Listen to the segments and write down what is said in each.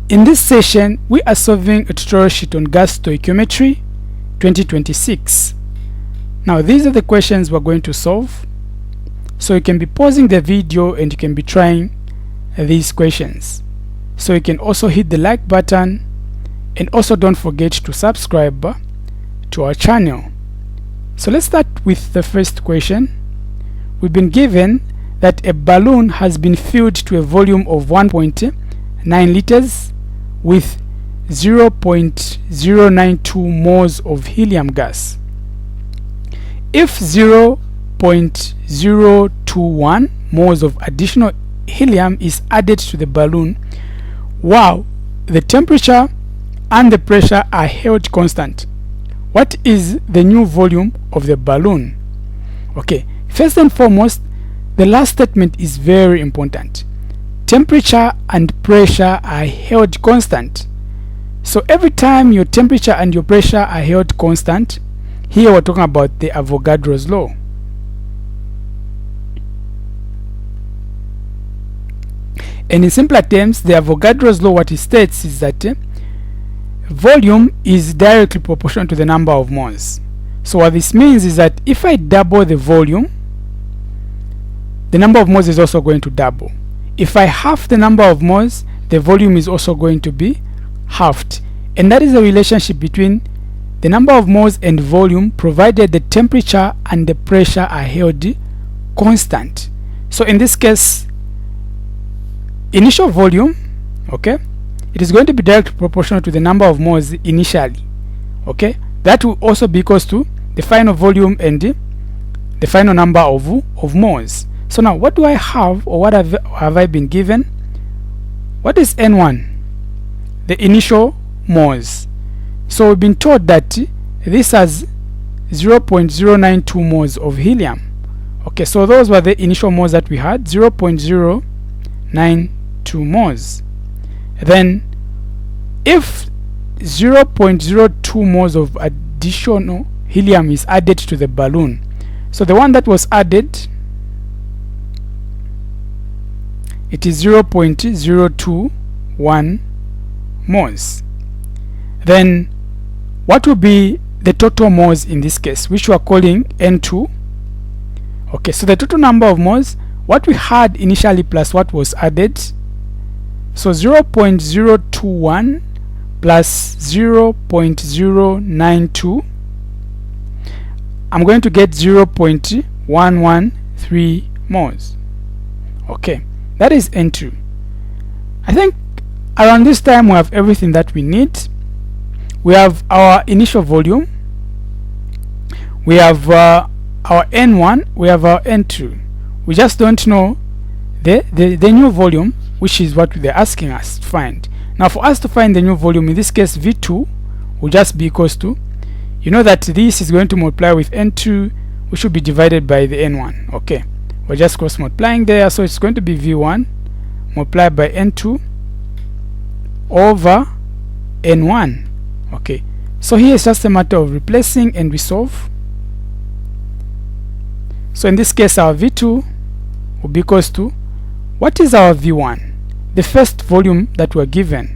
In this session, we are solving a tutorial sheet on gas stoichiometry 2026. Now these are the questions we're going to solve. So you can be pausing the video and you can be trying these questions. So you can also hit the like button, and also don't forget to subscribe to our channel. So let's start with the first question. We've been given that a balloon has been filled to a volume of 1.9 liters with 0.092 moles of helium gas. If 0.021 moles of additional helium is added to the balloon while the temperature and the pressure are held constant, what is the new volume of the balloon? Okay, first and foremost, the last statement is very important. Temperature and pressure are held constant. So every time your temperature and your pressure are held constant, here we're talking about the Avogadro's law. And in simpler terms, the Avogadro's law, what it states is that volume is directly proportional to the number of moles. So what this means is that if I double the volume, the number of moles is also going to double. If I half the number of moles, the volume is also going to be halved. And that is the relationship between the number of moles and volume, provided the temperature and the pressure are held constant. So in this case, initial volume, okay, it is going to be directly proportional to the number of moles initially. Okay, that will also be equals to the final volume and the final number of moles. So now what do I have, or what have I been given? What is N1? The initial moles. So we've been told that this has 0.092 moles of helium. Okay, so those were the initial moles that we had, 0.092 moles. Then if 0.02 moles of additional helium is added to the balloon, so the one that was added, it is 0.021 moles. Then what will be the total moles in this case, which we are calling N2? Okay, so the total number of moles, what we had initially plus what was added, so 0.021 plus 0.092, I'm going to get 0.113 moles. Okay, that is N2. I think around this time we have everything that we need. We have our initial volume, we have our N1, we have our N2. We just don't know the new volume, which is what they're asking us to find. Now for us to find the new volume, in this case V2 will just be equals to, you know that this is going to multiply with N2, which should be divided by the N1. Okay, we're just cross multiplying there, so it's going to be V1 multiplied by N2 over N1. Okay, so here it's just a matter of replacing and we solve. So in this case our V2 will be equals to, what is our V1? The first volume that we're given,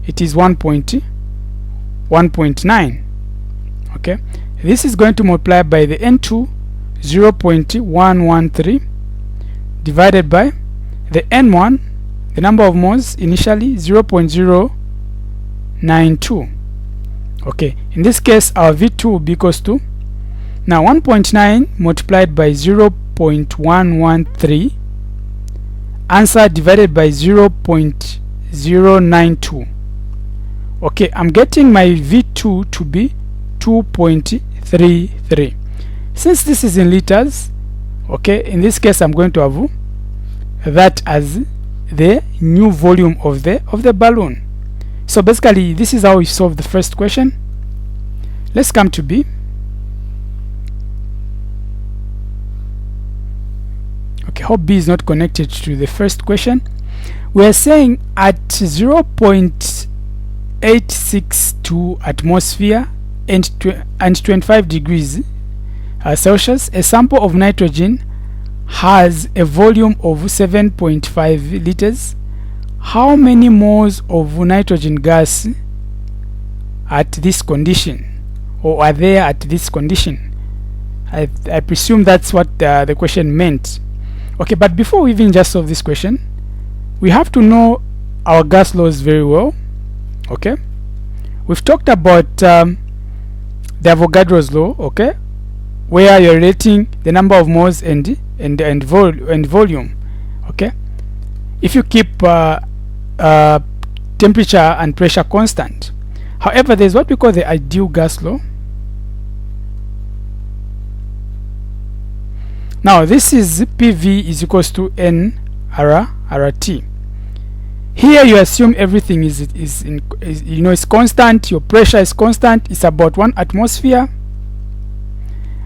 it is 1.9. Okay, this is going to multiply by the N2, 0.113, divided by the N1, the number of moles initially, 0.092. Okay, in this case our V2 will be equals to, now 1.9 multiplied by 0.113, answer divided by 0.092. Okay, I'm getting my V2 to be 2.33. Since this is in liters, okay, in this case I'm going to have that as the new volume of the balloon. So basically this is how we solve the first question. Let's come to B. Okay, hope B is not connected to the first question. We are saying at 0.862 atmosphere and 25 degrees Celsius, a sample of nitrogen has a volume of 7.5 liters how many moles of nitrogen gas at this condition, or are there at this condition? I presume that's what the question meant. Okay, but before we even just solve this question, we have to know our gas laws very well. Okay, we've talked about the Avogadro's law, okay, where you're relating the number of moles and volume. Okay, if you keep temperature and pressure constant. However, there's what we call the ideal gas law. Now this is PV is equals to N RT. Here you assume everything is constant. Your pressure is constant. It's about 1 atmosphere.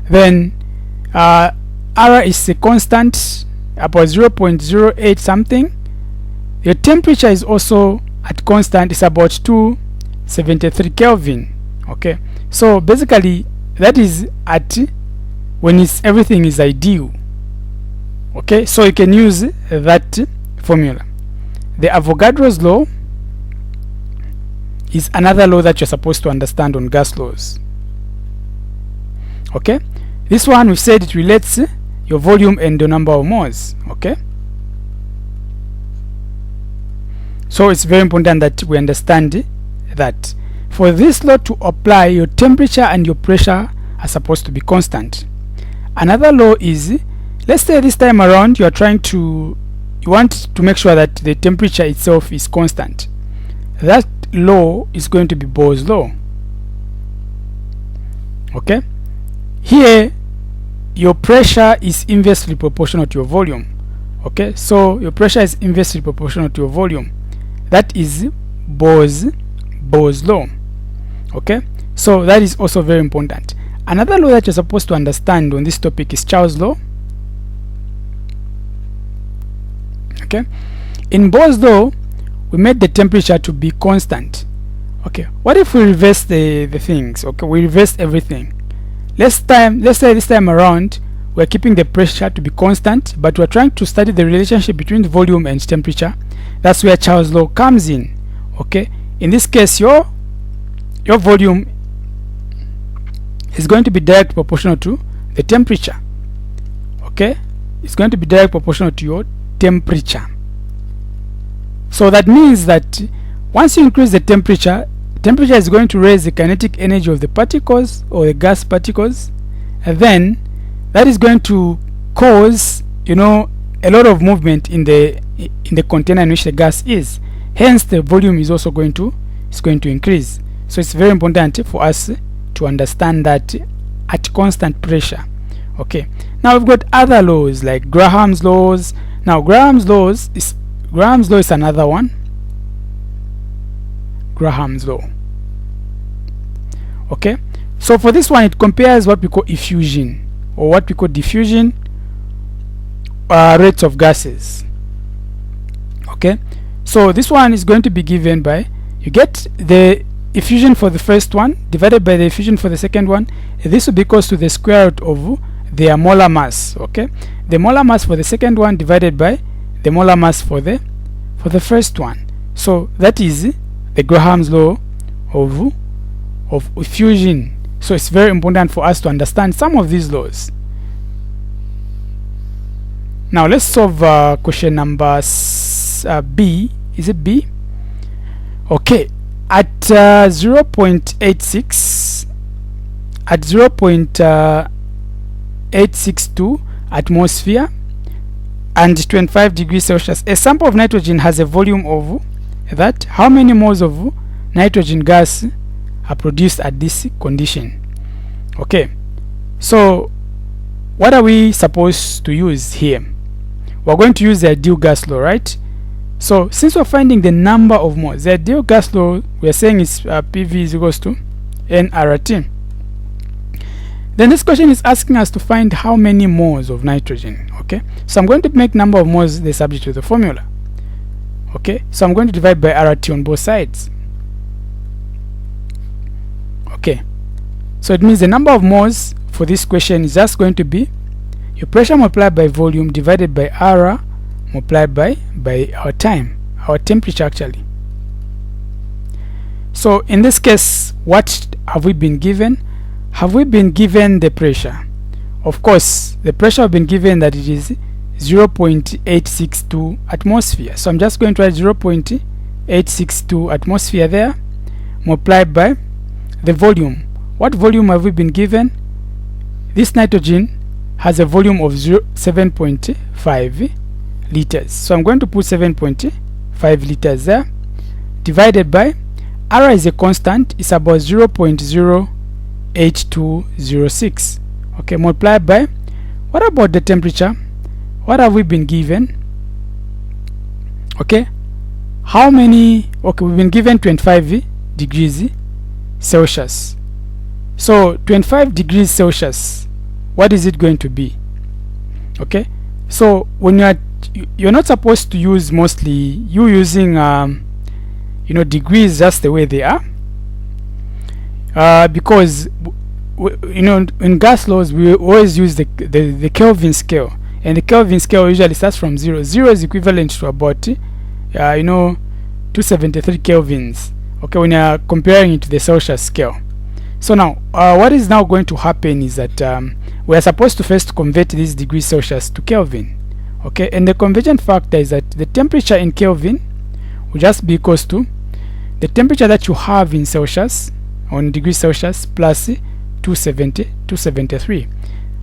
Then R is a constant, about 0.08 something. Your temperature is also at constant. It's about 273 Kelvin. Okay, so basically that is at when everything is ideal. Okay, so you can use that formula. The Avogadro's law is another law that you're supposed to understand on gas laws. Okay, this one we said it relates your volume and the number of moles. Okay, so it's very important that we understand that for this law to apply, your temperature and your pressure are supposed to be constant. Another law is, let's say this time around you want to make sure that the temperature itself is constant. That law is going to be Boyle's law. Okay, here your pressure is inversely proportional to your volume. Okay, so your pressure is inversely proportional to your volume. That is Boyle's law. Okay, so that is also very important. Another law that you're supposed to understand on this topic is Charles' law. Okay, in Boyle's law we made the temperature to be constant. Okay, what if we reverse the things? Okay, we reverse everything. Let's say this time around we're keeping the pressure to be constant, but we're trying to study the relationship between the volume and temperature. That's where Charles' law comes in. Okay, in this case your volume is going to be direct proportional to the temperature. Okay, it's going to be direct proportional to your temperature. So that means that once you increase the temperature is going to raise the kinetic energy of the particles or the gas particles, and then that is going to cause a lot of movement in the container in which the gas is. Hence the volume is also going to increase. So it's very important for us to understand that at constant pressure. Okay, now we've got other laws like Graham's laws. Now Graham's law is another one. Graham's law. Okay, so for this one it compares what we call effusion or what we call diffusion rates of gases. Okay, so this one is going to be given by, you get the effusion for the first one divided by the effusion for the second one. This will be equal to the square root of their molar mass. Okay, the molar mass for the second one divided by the molar mass for the first one. So that is the Graham's law of effusion. So it's very important for us to understand some of these laws. Now let's solve question number B. Is it B? Okay, at 0.86 at 0.862 atmosphere and 25 degrees Celsius, a sample of nitrogen has a volume of that. How many moles of nitrogen gas are produced at this condition? Okay, so what are we supposed to use here? We're going to use the ideal gas law, right? So since we're finding the number of moles, the ideal gas law we're saying is PV is equals to nRT. Then this question is asking us to find how many moles of nitrogen. Okay, so I'm going to make number of moles the subject to the formula. Okay, so I'm going to divide by RT on both sides. Okay, so it means the number of moles for this question is just going to be your pressure multiplied by volume divided by R multiplied by our time, our temperature actually. So in this case, what have we been given? Have we been given the pressure? Of course, the pressure have been given that it is 0.862 atmosphere. So I'm just going to write 0.862 atmosphere there, multiplied by the volume. What volume have we been given? This nitrogen has a volume of 7.5 liters. So I'm going to put 7.5 liters there, divided by R is a constant, it's about 0.08206. Okay, multiplied by, what about the temperature? What have we been given? Okay, how many? Okay, we've been given 25 degrees Celsius. So 25 degrees Celsius, what is it going to be? Okay, so when you're not supposed to use mostly using degrees just the way they are, because in gas laws we always use the Kelvin scale, and the Kelvin scale usually starts from 0. 0 is equivalent to about 273 kelvins. Okay, when you're comparing it to the Celsius scale. So now what is now going to happen is that we are supposed to first convert these degrees Celsius to Kelvin. Okay, and the conversion factor is that the temperature in Kelvin will just be equals to the temperature that you have in Celsius, on degrees Celsius, plus 273.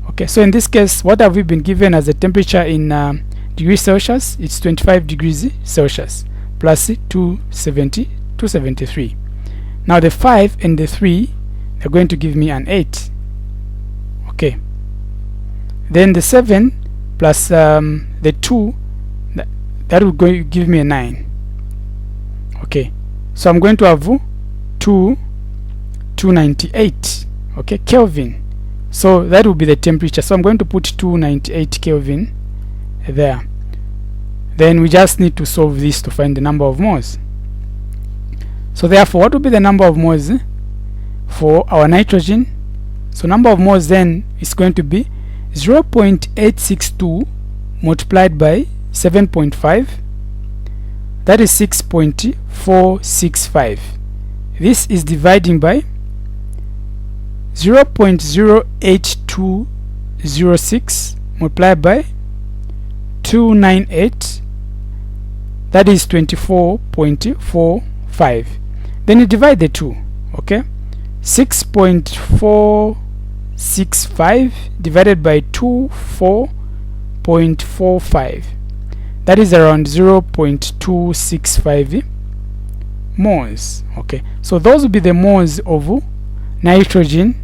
Okay, so in this case, what have we been given as the temperature in degrees Celsius? It's 25 degrees Celsius plus 273. Now the 5 and the 3, they're going to give me an 8. Okay, then the 7 plus the 2, that will give me a 9. Okay, so I'm going to have 298, okay, Kelvin. So that will be the temperature. So I'm going to put 298 Kelvin there. Then we just need to solve this to find the number of moles. So therefore, what will be the number of moles for our nitrogen? So number of moles then is going to be 0.862 multiplied by 7.5. That is 6.465. This is dividing by 0.08206 multiplied by 298. That is 24.45. Then you divide the two. Okay, 6.465 divided by 24.45. That is around 0.265 moles. Okay, so those will be the moles of nitrogen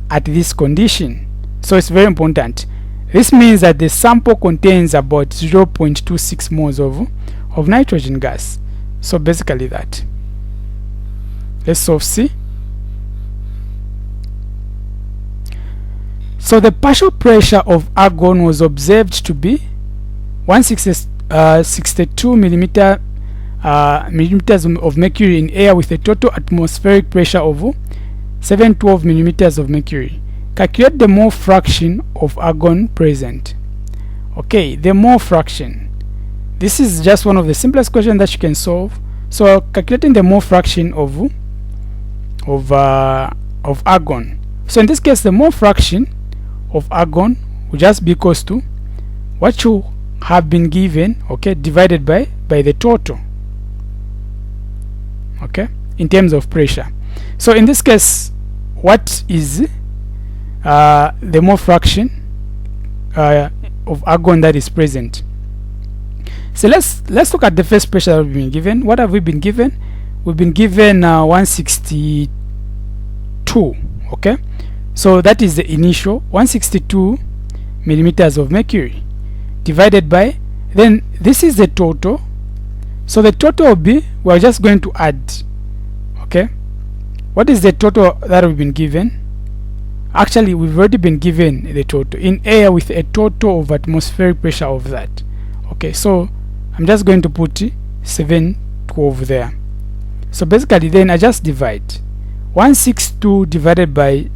at this condition. So it's very important. This means that the sample contains about 0.26 moles of nitrogen gas. So basically that. Let's solve C. So the partial pressure of argon was observed to be 162 millimeters of mercury in air with a total atmospheric pressure of 712 millimeters of mercury. Calculate the mole fraction of argon present. Okay, the mole fraction. This is just one of the simplest questions that you can solve. So calculating the mole fraction of argon. So in this case, the mole fraction of argon will just be equals to what you have been given, okay, divided by the total, okay, in terms of pressure. So in this case, what is the mole fraction of argon that is present? So let's look at the first pressure that we've been given. What have we been given? We've been given 162. Okay, so that is the initial 162 millimeters of mercury divided by, then this is the total. So the total will be, we're just going to add. Okay, what is the total that we've been given? Actually, we've already been given the total in air with a total of atmospheric pressure of that. Okay, so I'm just going to put 712 there. So basically then I just divide 162 divided by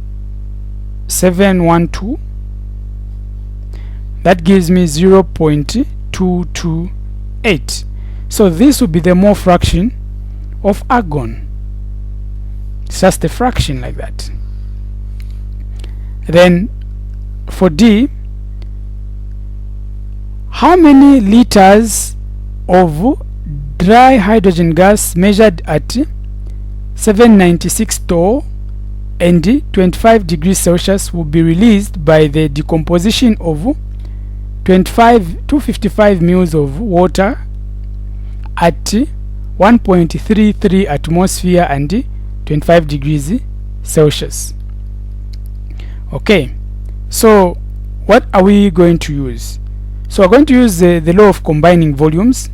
712. That gives me 0.228. So this will be the mole fraction of argon. It's just a fraction like that. Then for D, how many liters of dry hydrogen gas measured at 796 torr and 25 degrees Celsius will be released by the decomposition of 255 mils of water at 1.33 atmosphere and 25 degrees Celsius? Okay, so what are we going to use? So we're going to use the law of combining volumes.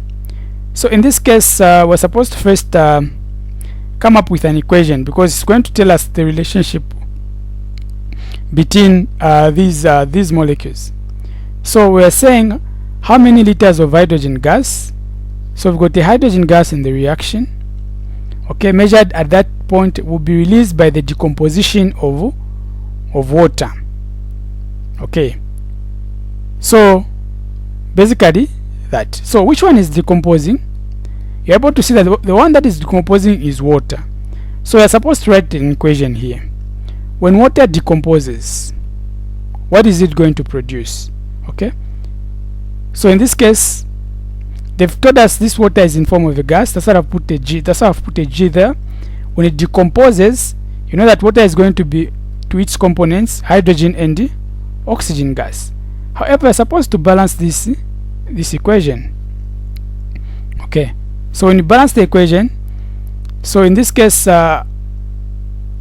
So in this case, we're supposed to first come up with an equation, because it's going to tell us the relationship between these molecules. So we're saying how many liters of hydrogen gas. So we've got the hydrogen gas in the reaction, okay, measured at that point will be released by the decomposition of water. Okay, so basically that. So which one is decomposing? You're able to see that the one that is decomposing is water. So you're supposed to write an equation here. When water decomposes, what is it going to produce? Okay, so in this case, they've told us this water is in form of a gas. That's why I've put a G. That's why I've put a G there. When it decomposes, you know that water is going to be to its components hydrogen and oxygen gas. However, you're supposed to balance this equation. Okay, so when you balance the equation, so in this case, I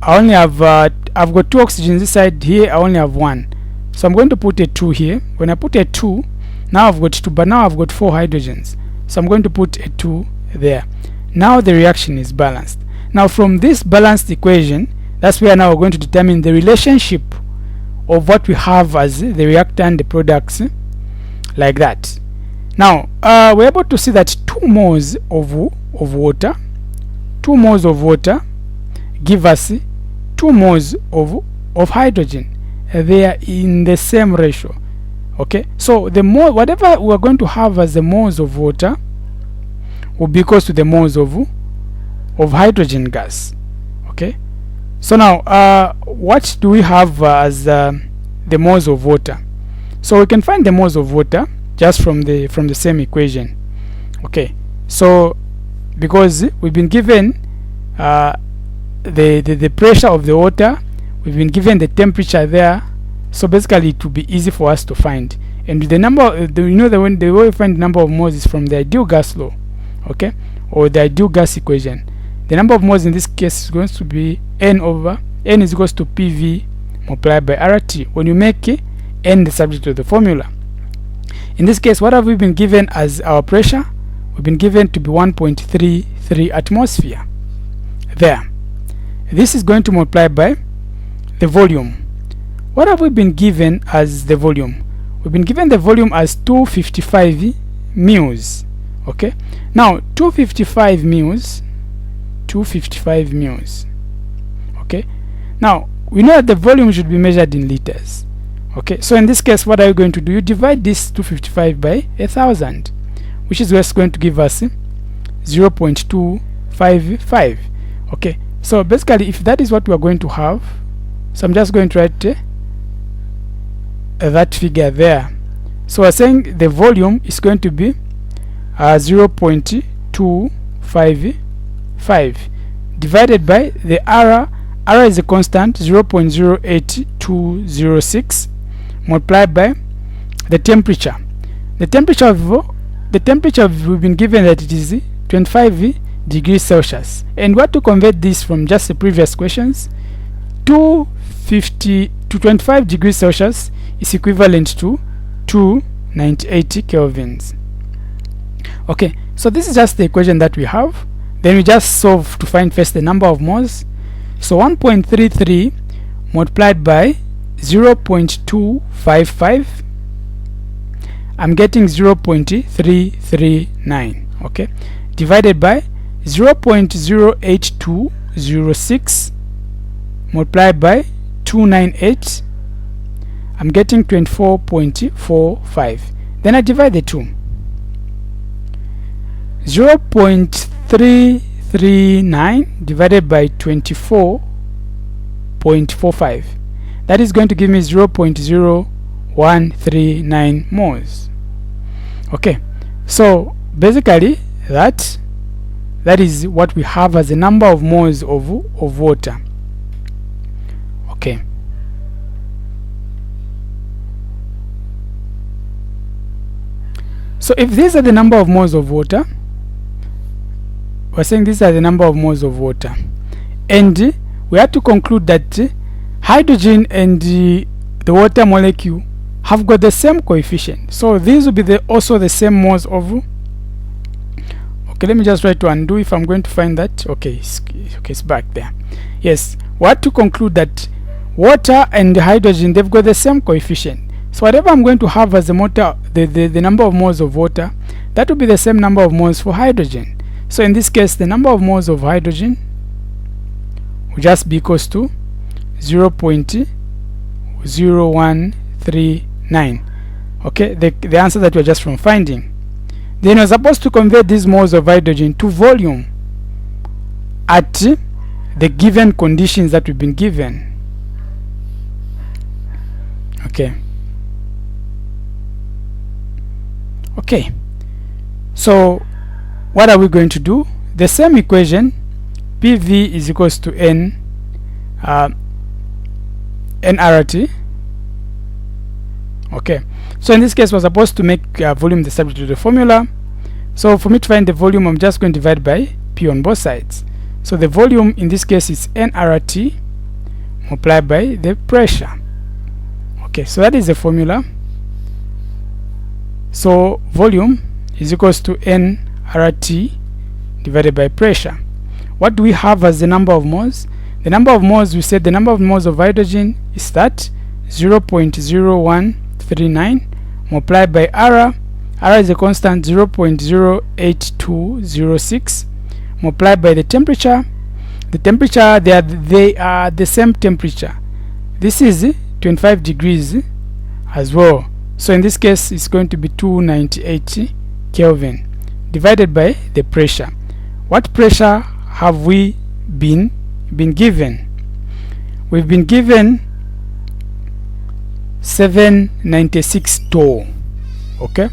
only have I've got 2 oxygens this side. Here I only have 1, so I'm going to put a 2 here. When I put a 2, now I've got 2, but now I've got 4 hydrogens, so I'm going to put a 2 there. Now the reaction is balanced. Now from this balanced equation, that's where now we're going to determine the relationship of what we have as the reactant, the products, like that. Now we're able to see that 2 moles of water, 2 moles of water give us 2 moles of hydrogen. They are in the same ratio. Okay, so the mole, whatever we're going to have as the moles of water, will be equal to the moles of hydrogen gas. Okay, so now what do we have as the moles of water? So we can find the moles of water just from the same equation. Okay, so because we've been given the pressure of the water, we've been given the temperature there, so basically it will be easy for us to find. And the number, the way we find the number of moles is from the ideal gas law, okay, or the ideal gas equation. The number of moles in this case is going to be N is equals to PV multiplied by RT, when you make N the subject of the formula. In this case, what have we been given as our pressure? We've been given to be 1.33 atmosphere. There. This is going to multiply by the volume. What have we been given as the volume? We've been given the volume as 255 mils. Okay. Now 255 mils. Okay. Now we know that the volume should be measured in liters. Okay. So in this case, what are you going to do? You divide this 255 by 1000, which is what's going to give us 0.255. Okay. So basically, if that is what we are going to have, so I'm just going to write that figure there. So we're saying the volume is going to be 0.255 divided by the R. R is a constant, 0.08206, multiplied by the temperature. The temperature we've been given that it is 25 degrees Celsius. And what to convert this from just the previous questions, 250 to 25 degrees Celsius is equivalent to 298 kelvins. Okay, so this is just the equation that we have. Then we just solve to find first the number of moles. So 1.33 multiplied by 0.255, I'm getting 0.339. Okay, divided by 0.08206 multiplied by 298, I'm getting 24.45. Then I divide the two. 0.339 divided by 24.45. That is going to give me 0.0139 moles. Okay, so basically that is what we have as the number of moles of water. Okay, so if these are the number of moles of water, we're saying these are the number of moles of water, and we have to conclude that hydrogen and the water molecule have got the same coefficient, so these will be also the same moles of. Okay, let me just try to undo if I'm going to find that. Okay, it's back there. Yes, we have to conclude that water and hydrogen, they've got the same coefficient. So whatever I'm going to have as the number of moles of water, that will be the same number of moles for hydrogen. So in this case, the number of moles of hydrogen will just be equals to 0.0139. Okay, the answer that we're just from finding. Then we're supposed to convert these moles of hydrogen to volume at the given conditions that we've been given. Okay. Okay, so what are we going to do? The same equation, PV is equals to nRT. Okay, so in this case we're supposed to make volume the subject to the formula. So for me to find the volume, I'm just going to divide by P on both sides. So the volume in this case is nRT multiplied by the pressure. Okay, so that is the formula. So volume is equals to nRT divided by pressure. What do we have as the number of moles? The number of moles, we said the number of moles of hydrogen is that 0.0139 multiplied by R. R is a constant 0.08206 multiplied by the temperature. The temperature, they are the same temperature. This is 25 degrees as well. So in this case, it's going to be 298 Kelvin divided by the pressure. What pressure have we been given? We've been given 796 torr. Okay,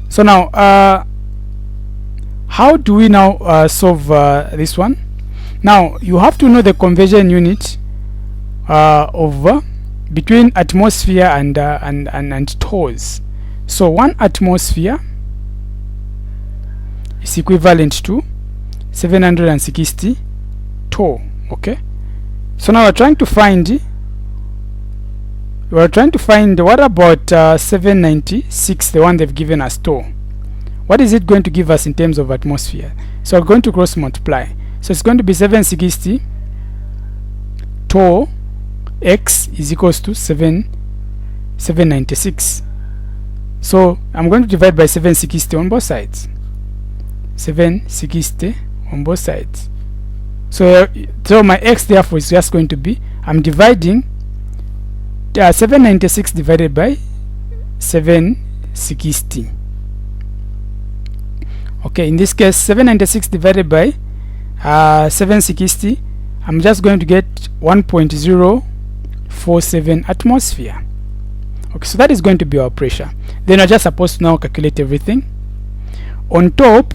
so now how do we now solve this one? Now you have to know the conversion unit of between atmosphere and torrs. So 1 atmosphere is equivalent to 760 torr. Okay, so now we're trying to find what about 796, the one they've given us torr. What is it going to give us in terms of atmosphere? So we're going to cross multiply. So it's going to be 760 torr x is equals to 796. So I'm going to divide by 760 on both sides. 760 on both sides. So my x therefore is just going to be, I'm dividing 796 divided by 760. Okay, in this case 796 divided by 760, I'm just going to get 1.047 atmosphere. Okay, so that is going to be our pressure. Then I'm just supposed to now calculate everything. On top,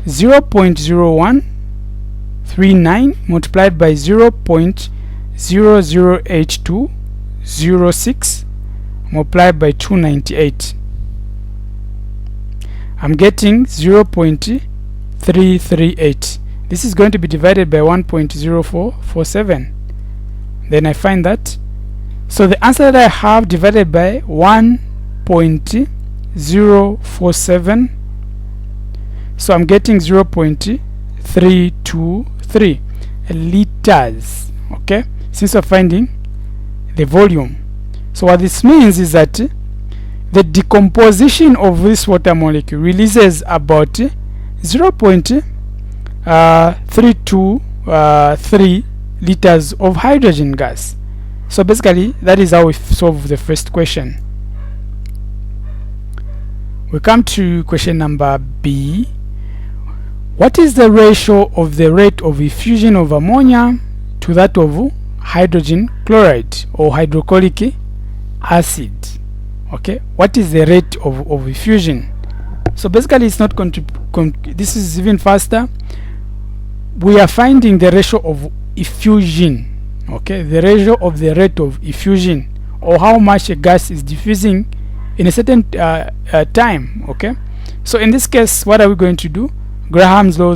0.0139 multiplied by 0.008206 multiplied by 298. I'm getting 0.338. This is going to be divided by 1.0447. Then I find that. So the answer that I have divided by 1.047, so I'm getting 0.323 liters. Okay, since we're finding the volume. So what this means is that the decomposition of this water molecule releases about 0.323 liters of hydrogen gas. So basically that is how we solve the first question. We come to question number B. What is the ratio of the rate of effusion of ammonia to that of hydrogen chloride or hydrochloric acid? Okay, what is the rate of effusion? So basically it's not this is even faster. We are finding the ratio of effusion, okay, the ratio of the rate of effusion, or how much a gas is diffusing in a certain time. Okay, so in this case, what are we going to do? Graham's law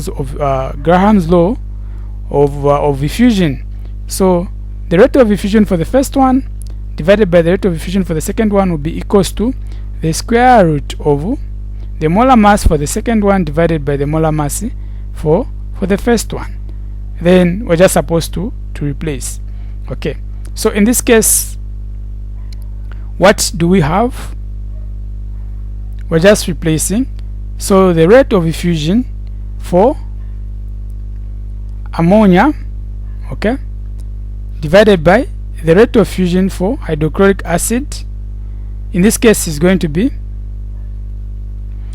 of effusion. So the rate of effusion for the first one divided by the rate of effusion for the second one will be equals to the square root of the molar mass for the second one divided by the molar mass for the first one. Then we're just supposed to replace. Okay, so in this case, what do we have? We're just replacing. So the rate of effusion for ammonia, okay, divided by the rate of fusion for hydrochloric acid, in this case is going to be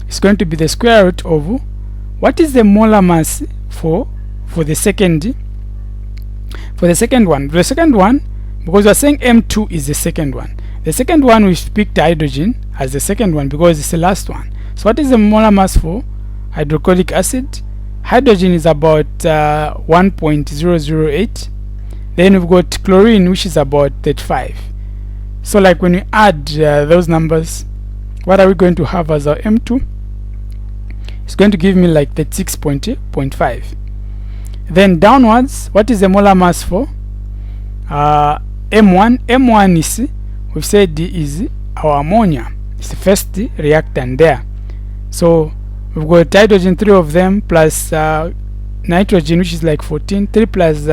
the square root of what is the molar mass for the second one. The second one, because we're saying M2 is the second one. The second one, we picked hydrogen as the second one because it's the last one. So what is the molar mass for hydrochloric acid? Hydrogen is about 1.008. Then we've got chlorine, which is about 35. So like when we add those numbers, what are we going to have as our M2? It's going to give me like 36.5. Then downwards, what is the molar mass for M1? M1 is, we've said, is our ammonia. It's the first reactant there. So we've got hydrogen, 3 of them, plus nitrogen, which is like 14. 3 plus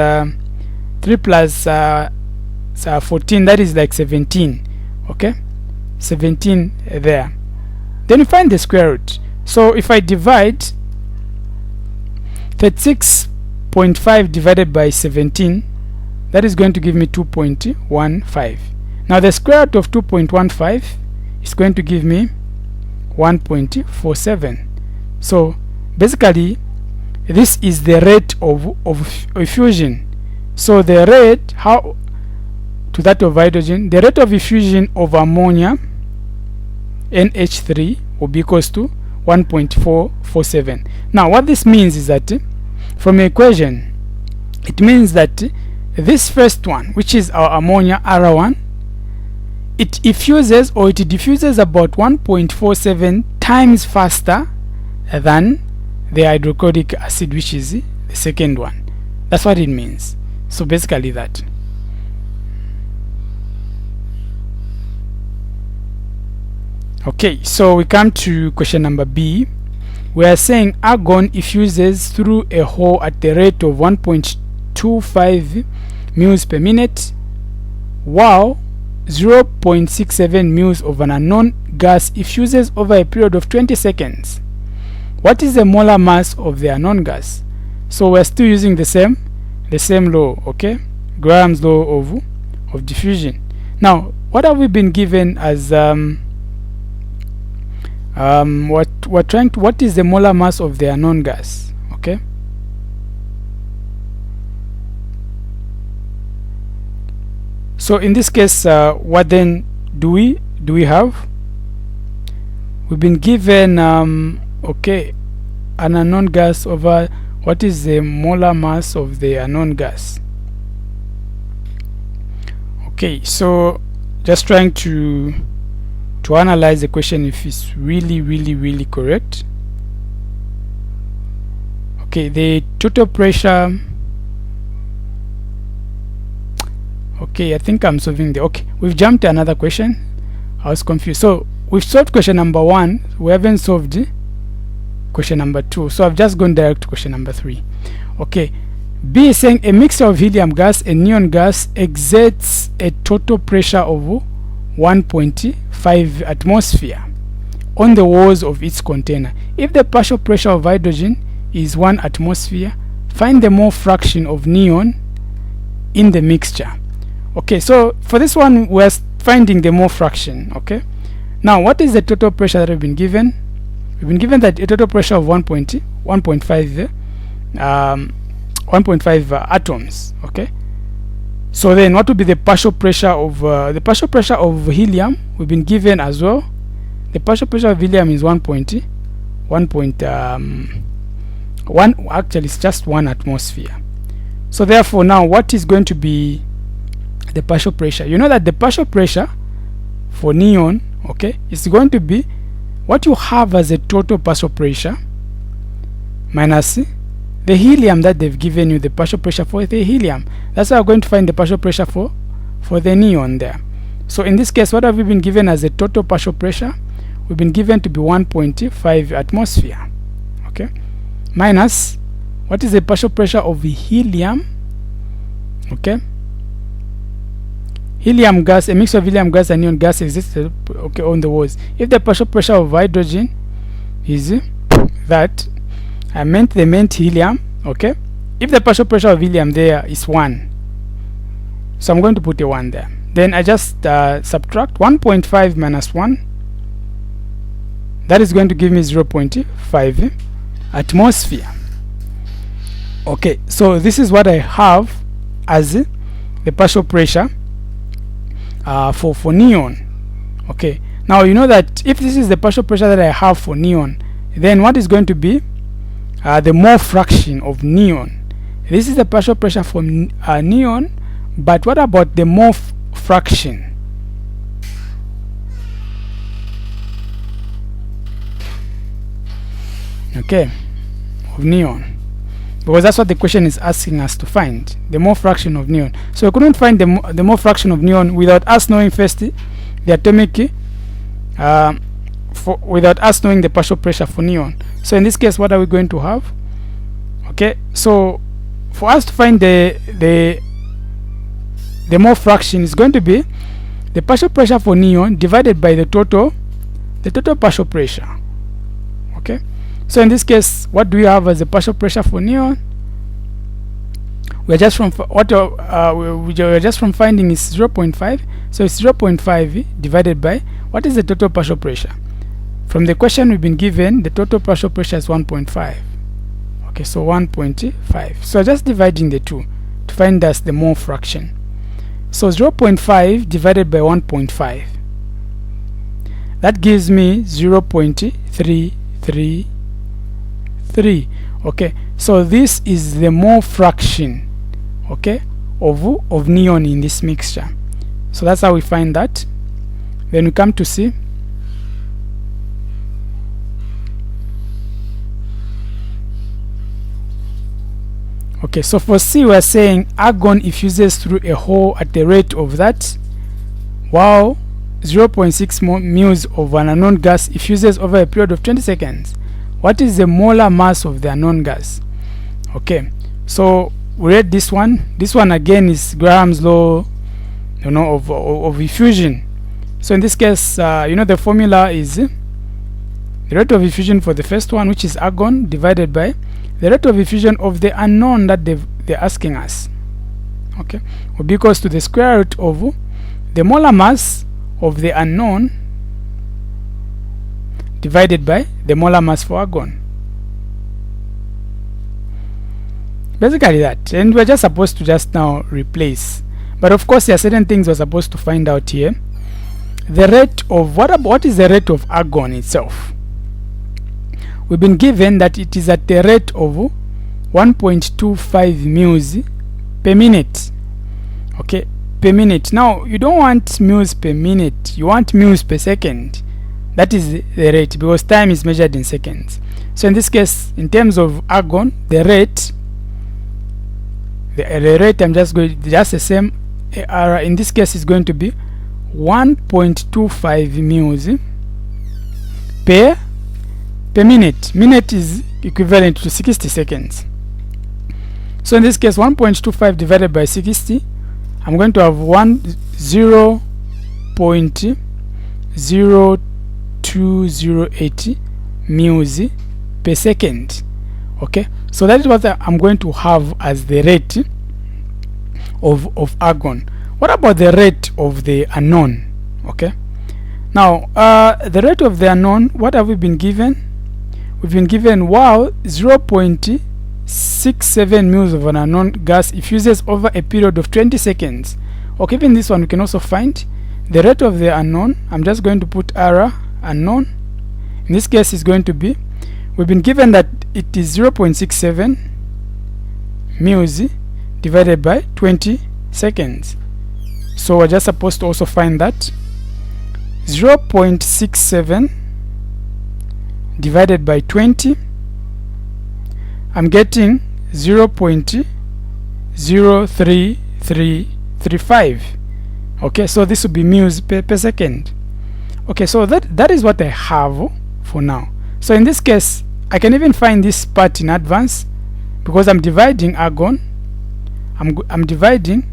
14, that is like 17. Okay, 17 there. Then we find the square root. So if I divide 36.5 divided by 17, that is going to give me 2.15. Now the square root of 2.15 is going to give me 1.47. So basically this is the rate of effusion. So the rate to that of hydrogen, the rate of effusion of ammonia NH3 will be equals to 1.447. Now what this means is that from the equation, it means that this first one, which is our ammonia R1, it effuses or it diffuses about 1.47 times faster than the hydrochloric acid, which is the second one. That's what it means. So basically that. Okay, so we come to question number B. We are saying argon effuses through a hole at the rate of 1.25 mils per minute, while 0.67 mils of an unknown gas effuses over a period of 20 seconds. What is the molar mass of the unknown gas? So we're still using the same law, okay? Graham's law of diffusion. Now, what have we been given as what is the molar mass of the unknown gas? Okay, so in this case, what then do we have? We've been given okay, an unknown gas over what is the molar mass of the unknown gas. Okay, so just trying to analyze the question if it's really correct. Okay, the total pressure. Okay, I think I'm solving okay, we've jumped to another question. I was confused. So we've solved question number 1. We haven't solved question number 2. So I've just gone direct to question number 3. Okay, B is saying a mixture of helium gas and neon gas exerts a total pressure of 1.5 atmosphere on the walls of its container. If the partial pressure of hydrogen is 1 atmosphere, find the mole fraction of neon in the mixture. Okay, so for this one we're finding the mole fraction. Okay, now what is the total pressure that we've been given? we've been given that a total pressure of 1.5 atoms. Okay, so then what would be the partial pressure of helium? We've been given as well. The partial pressure of helium is 1.1, actually it's just 1 atmosphere. So therefore now what is going to be the partial pressure? You know that the partial pressure for neon, okay, is going to be what you have as a total partial pressure minus the helium that they've given you, the partial pressure for the helium. That's how we're going to find the partial pressure for the neon there. So in this case, what have we been given as a total partial pressure? We've been given to be 1.5 atmosphere, okay, minus what is the partial pressure of the helium? Okay, helium gas, a mixture of helium gas and neon gas exists, okay, on the walls. If the partial pressure of hydrogen is that, they meant helium, okay, if the partial pressure of helium there is 1, so I'm going to put a 1 there. Then I just subtract 1.5 minus 1, that is going to give me 0.5 atmosphere. Okay, so this is what I have as the partial pressure for neon. Okay, now you know that if this is the partial pressure that I have for neon, then what is going to be the mole fraction of neon? This is the partial pressure for neon, but what about the mole fraction? Okay, of neon, because that's what the question is asking us to find, the mole fraction of neon. So we couldn't find the mole fraction of neon without us knowing first the atomic without us knowing the partial pressure for neon. So in this case, what are we going to have? Okay, so for us to find the mole fraction is going to be the partial pressure for neon divided by the total partial pressure. Okay, so in this case, what do we have as the partial pressure for neon? We're just from we're just from finding is 0.5. So it's 0.5 divided by what is the total partial pressure? From the question we've been given, the total partial pressure is 1.5. Okay, so 1.5. So just dividing the two to find us the mole fraction. So 0.5 divided by 1.5, that gives me 0.333. Okay, so this is the mole fraction, okay, of neon in this mixture. So that's how we find that. Then we come to C. Okay, so for C, we're saying argon effuses through a hole at the rate of that, while 0.6 moles of an unknown gas effuses over a period of 20 seconds. What is the molar mass of the unknown gas? Okay, so we read this one. This one again is Graham's law, you know, of effusion. So in this case, you know, the formula is the rate of effusion for the first one, which is argon, divided by the rate of effusion of the unknown that they're asking us. Okay, will be equals to the square root of the molar mass of the unknown divided by the molar mass for argon. Basically that, and we're just supposed to just now replace. But of course there are certain things we're supposed to find out here. The rate of what is the rate of argon itself? We've been given that it is at the rate of 1.25 moles per minute. Okay, per minute. Now you don't want moles per minute, you want moles per second. That is the rate, because time is measured in seconds. So in this case, in terms of argon, the rate I'm just going just the same. In this case is going to be 1.25 moles per minute. Minute is equivalent to 60 seconds. So in this case, 1.25 divided by 60, I'm going to have 0.0208 moles per second. Okay, so that is what I'm going to have as the rate of argon. What about the rate of the unknown? Okay, now the rate of the unknown, what have we been given? we've been given wow 0.67 moles of an unknown gas effuses over a period of 20 seconds. Okay, even this one we can also find the rate of the unknown. I'm just going to put R unknown. In this case is going to be, we've been given that it is 0.67 moles divided by 20 seconds. So we're just supposed to also find that 0.67 divided by 20, I'm getting 0.03335. Okay, so this will be moles per second. Okay, so that is what I have for now. So in this case, I can even find this part in advance because I'm dividing argon. I'm dividing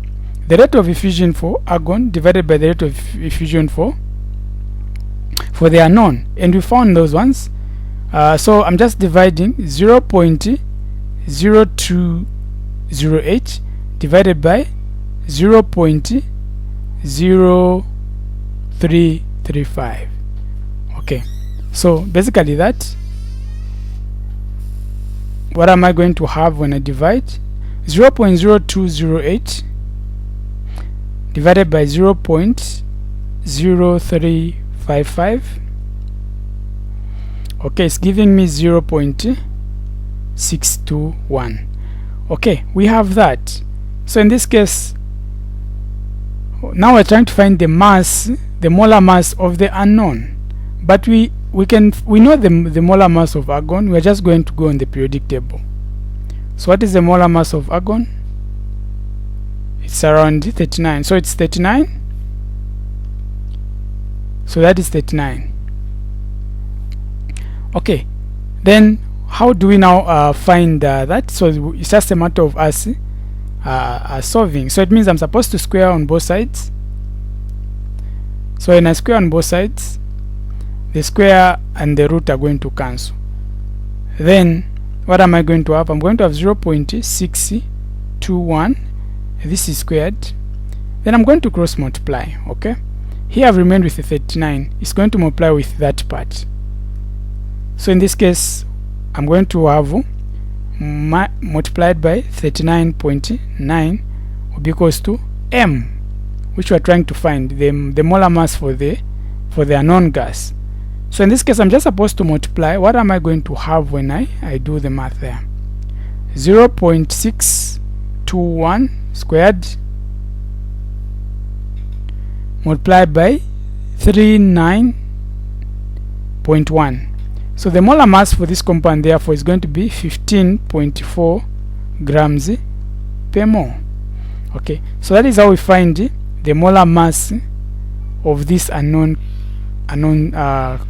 the rate of effusion for argon divided by the rate of effusion for the unknown, and we found those ones. So I'm just dividing 0.0208 divided by 0.0335. Okay, so basically that, what am I going to have when I divide 0.0208 divided by 0.0355? Okay, it's giving me 0.621. Okay, we have that. So in this case, now we're trying to find the mass, the molar mass of the unknown, but we know the molar mass of argon. We're just going to go on the periodic table. So what is the molar mass of argon? It's around 39. So it's 39. So that is 39. Okay, then how do we now find that? So it's just a matter of us solving. So it means I'm supposed to square on both sides. So when I square on both sides, the square and the root are going to cancel. Then what am I going to have? I'm going to have 0.621. This is squared. Then I'm going to cross multiply. Okay, here I've remained with the 39. It's going to multiply with that part. So in this case, I'm going to have multiplied by 39.9 will be equals to m, which we are trying to find, the molar mass for the unknown gas. So in this case, I'm just supposed to multiply. What am I going to have when I do the math there? 0.621 squared multiplied by 39.1. So the molar mass for this compound therefore is going to be 15.4 grams per mole. Okay, so that is how we find the molar mass of this unknown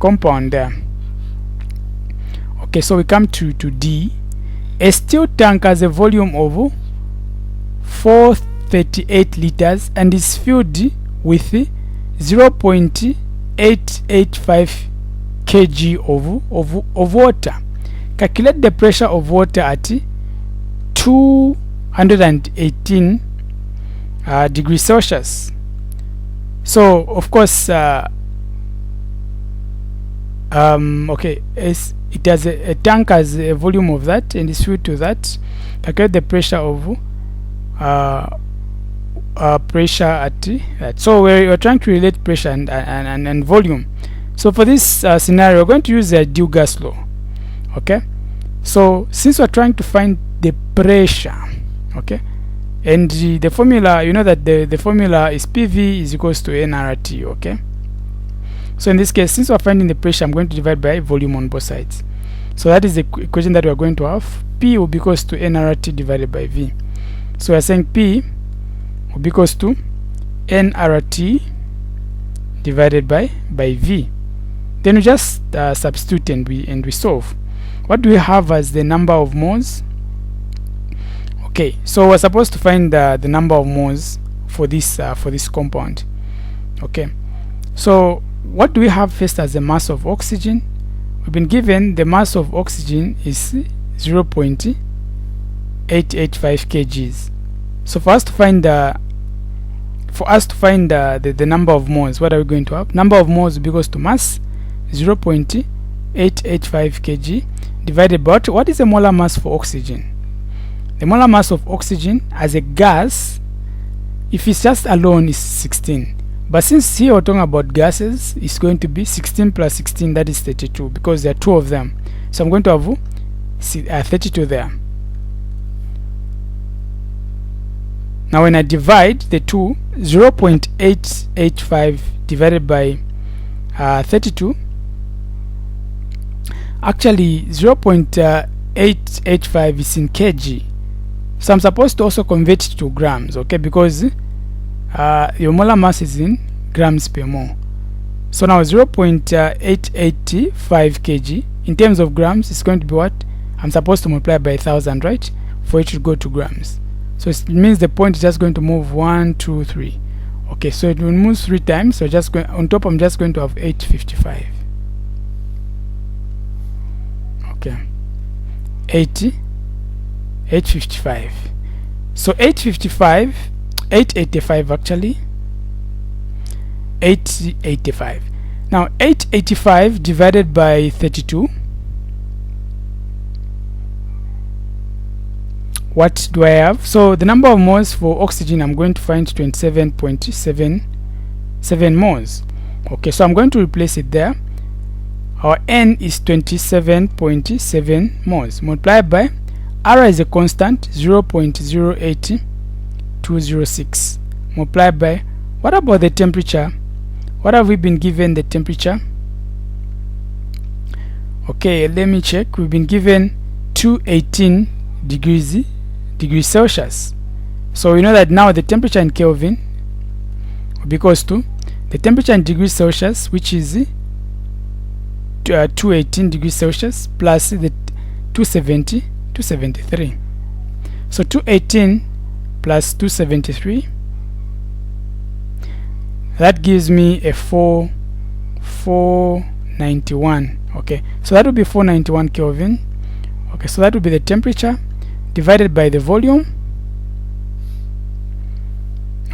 compound there. Okay, so we come to D. A steel tank has a volume of 438 liters and is filled with 0.885 kg of water. Calculate the pressure of water at 218 degrees Celsius. So of course, okay, it has a tank has a volume of that and is filled to that. Calculate the pressure of pressure at that. So we're trying to relate pressure and volume. So for this scenario, we're going to use the Dew gas law. Okay, so since we're trying to find the pressure, okay, and the formula, you know that the formula is PV is equals to nRT. Okay, so in this case, since we're finding the pressure, I'm going to divide by volume on both sides. So that is the equation that we're going to have. P will be equals to nRT divided by V. So we're saying P will be equals to nRT divided by V. Then we just substitute and we solve. What do we have as the number of moles? Okay, so we're supposed to find the number of moles for this compound. Okay, so what do we have first as the mass of oxygen? We've been given the mass of oxygen is 0.885 kgs. So for us to find the number of moles, what are we going to have? Number of moles will be equals to mass 0.885 kg divided by what is the molar mass for oxygen? The molar mass of oxygen as a gas, if it's just alone, is 16. But since here we're talking about gases, it's going to be 16 plus 16, that is 32, because there are two of them. So I'm going to have 32 there. Now when I divide the two, 0.885 divided by 32, actually 0.885 is in kg. So I'm supposed to also convert it to grams, okay, because your molar mass is in grams per mole. So now 0.885 kg in terms of grams is going to be what? I'm supposed to multiply by 1000, right, for it to go to grams. So it means the point is just going to move 1, 2, 3. Okay, so it will move 3 times. So just going on top, I'm just going to have 855. Okay, 855. So 885 actually, 885. Now 885 divided by 32. What do I have? So the number of moles for oxygen, I'm going to find 27.77 moles. Okay, so I'm going to replace it there. Our N is 27.7 moles multiplied by R is a constant, 0.08206 multiplied by, what about the temperature? What have we been given the temperature? Okay, let me check. We've been given 218 degrees Celsius. So we know that now the temperature in Kelvin will be equals to the temperature in degrees Celsius, which is 218 degrees Celsius plus the 273. So 218 plus 273, that gives me a 491. Okay, so that will be 491 Kelvin. Okay, so that will be the temperature divided by the volume.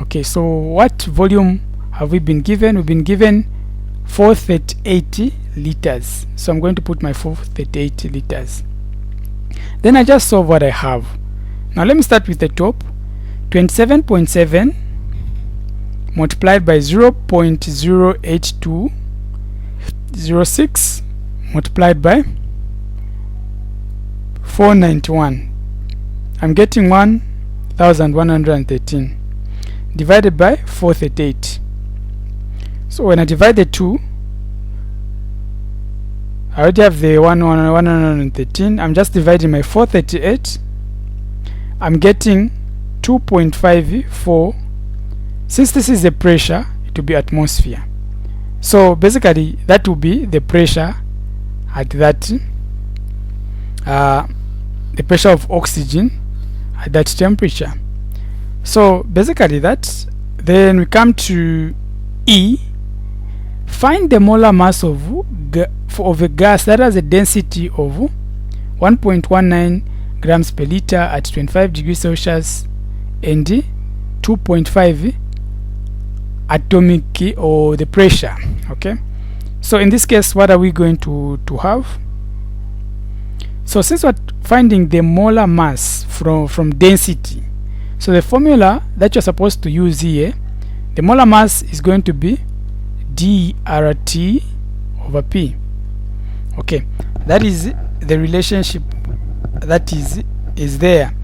Okay, so what volume have we been given? We've been given 438 liters. So I'm going to put my 438 liters. Then I just solve what I have. Now let me start with the top. 27.7 multiplied by 0.08206 multiplied by 491. I'm getting 1113 divided by 438. So when I divide the two, I already have the 113. I'm just dividing my 438. I'm getting 2.54. Since this is the pressure, it will be atmosphere. So basically that will be the pressure at that the pressure of oxygen at that temperature. So basically that, then we come to E. Find the molar mass of a gas that has a density of 1.19 grams per liter at 25 degrees Celsius and 2.5 atomic or the pressure. Okay, so in this case, what are we going to have? So since we're finding the molar mass from density, so the formula that you're supposed to use here, the molar mass is going to be dRT over P. Okay, that is the relationship that is there.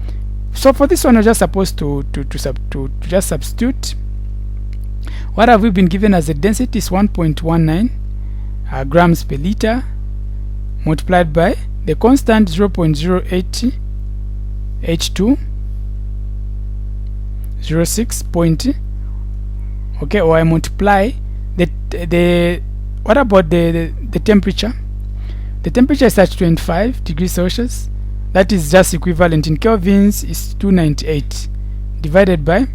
So for this one, we're just supposed to just substitute. What have we been given as a density is 1.19 grams per liter multiplied by the constant 0.08206 okay, or I multiply the what about the temperature? The temperature is at 25 degrees Celsius. That is just equivalent in kelvins is 298 divided by,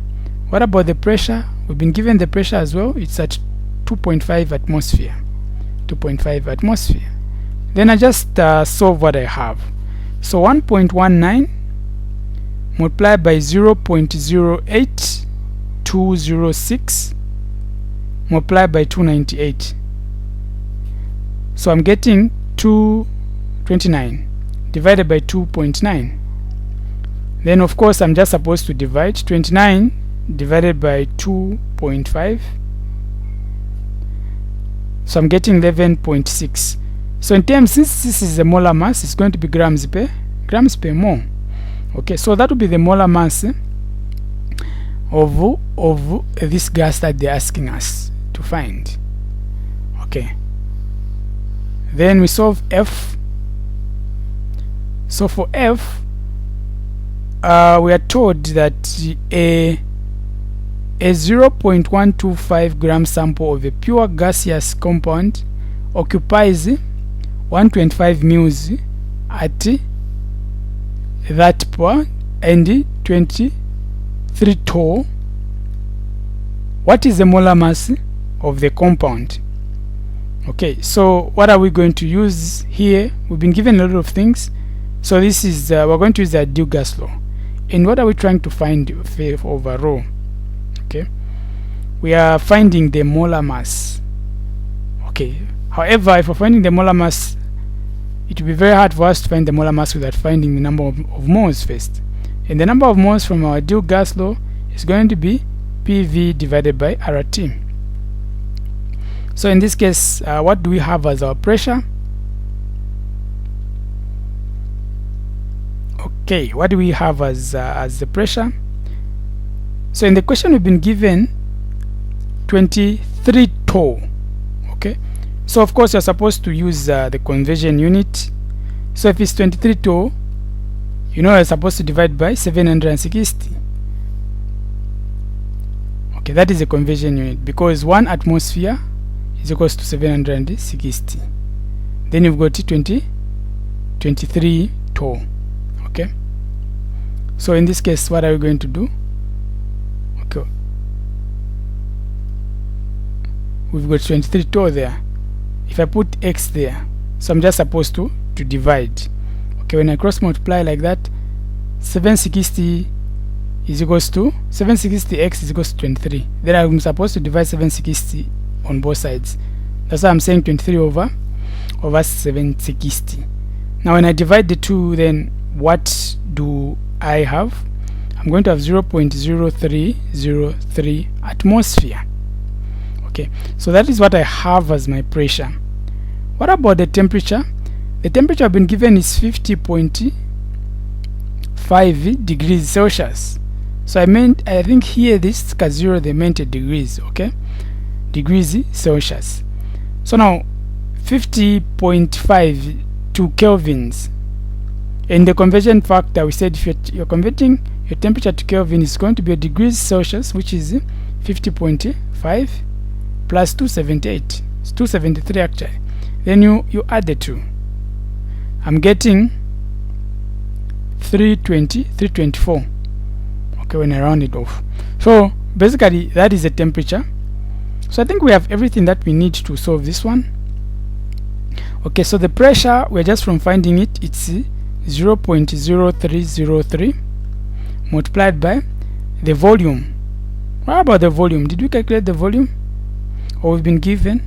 what about the pressure? We've been given the pressure as well. It's at 2.5 atmosphere. 2.5 atmosphere. Then I just solve what I have. So 1.19 multiplied by 0.08206 multiplied by 298. So I'm getting 229. divided by 2.9. Then of course I'm just supposed to divide 29 divided by 2.5, so I'm getting 11.6. So in terms, since this is a molar mass, it's going to be grams per mole. Okay, so that will be the molar mass of this gas that they're asking us to find. Okay, then we solve F. So for F, we are told that a 0.125 gram sample of a pure gaseous compound occupies 125 moles at that point and 23 torr. What is the molar mass of the compound? Okay, so what are we going to use here? We've been given a lot of things, so this is we're going to use the ideal gas law. And what are we trying to find over rho? Okay, we are finding the molar mass. Okay, however, if we're finding the molar mass, it will be very hard for us to find the molar mass without finding the number of moles first. And the number of moles from our ideal gas law is going to be PV divided by RT. So in this case, what do we have as our pressure? Okay, what do we have as the pressure? So in the question we've been given 23 torr. Okay, so of course you're supposed to use the conversion unit. So if it's 23 torr, you know you're supposed to divide by 760. Okay, that is a conversion unit, because 1 atmosphere is equals to 760. Then you've got 23 torr. Okay, so in this case, what are we going to do? Okay, we've got 23 torr there. If I put x there, so I'm just supposed to divide. Okay, when I cross multiply like that, 760 is equals to 760x is equals to 23. Then I'm supposed to divide 760 on both sides. That's why I'm saying 23 over 760. Now when I divide the two, then what do I have? I'm going to have 0.0303 atmosphere. Okay, so that is what I have as my pressure. What about the temperature? The temperature I've been given is 50.5 degrees Celsius. So I think here this K0 they meant degrees. Okay, degrees Celsius. So now 50.5 to kelvins. In the conversion factor, we said if you're converting your temperature to Kelvin, it's going to be a degrees Celsius, which is 50.5 plus 278. It's 273 actually. Then you add the two. I'm getting 324. Okay, when I round it off. So basically that is the temperature. So I think we have everything that we need to solve this one. Okay, so the pressure, we're just from finding it, it's 0.0303 multiplied by the volume. What about the volume? Did we calculate the volume? Or we've been given?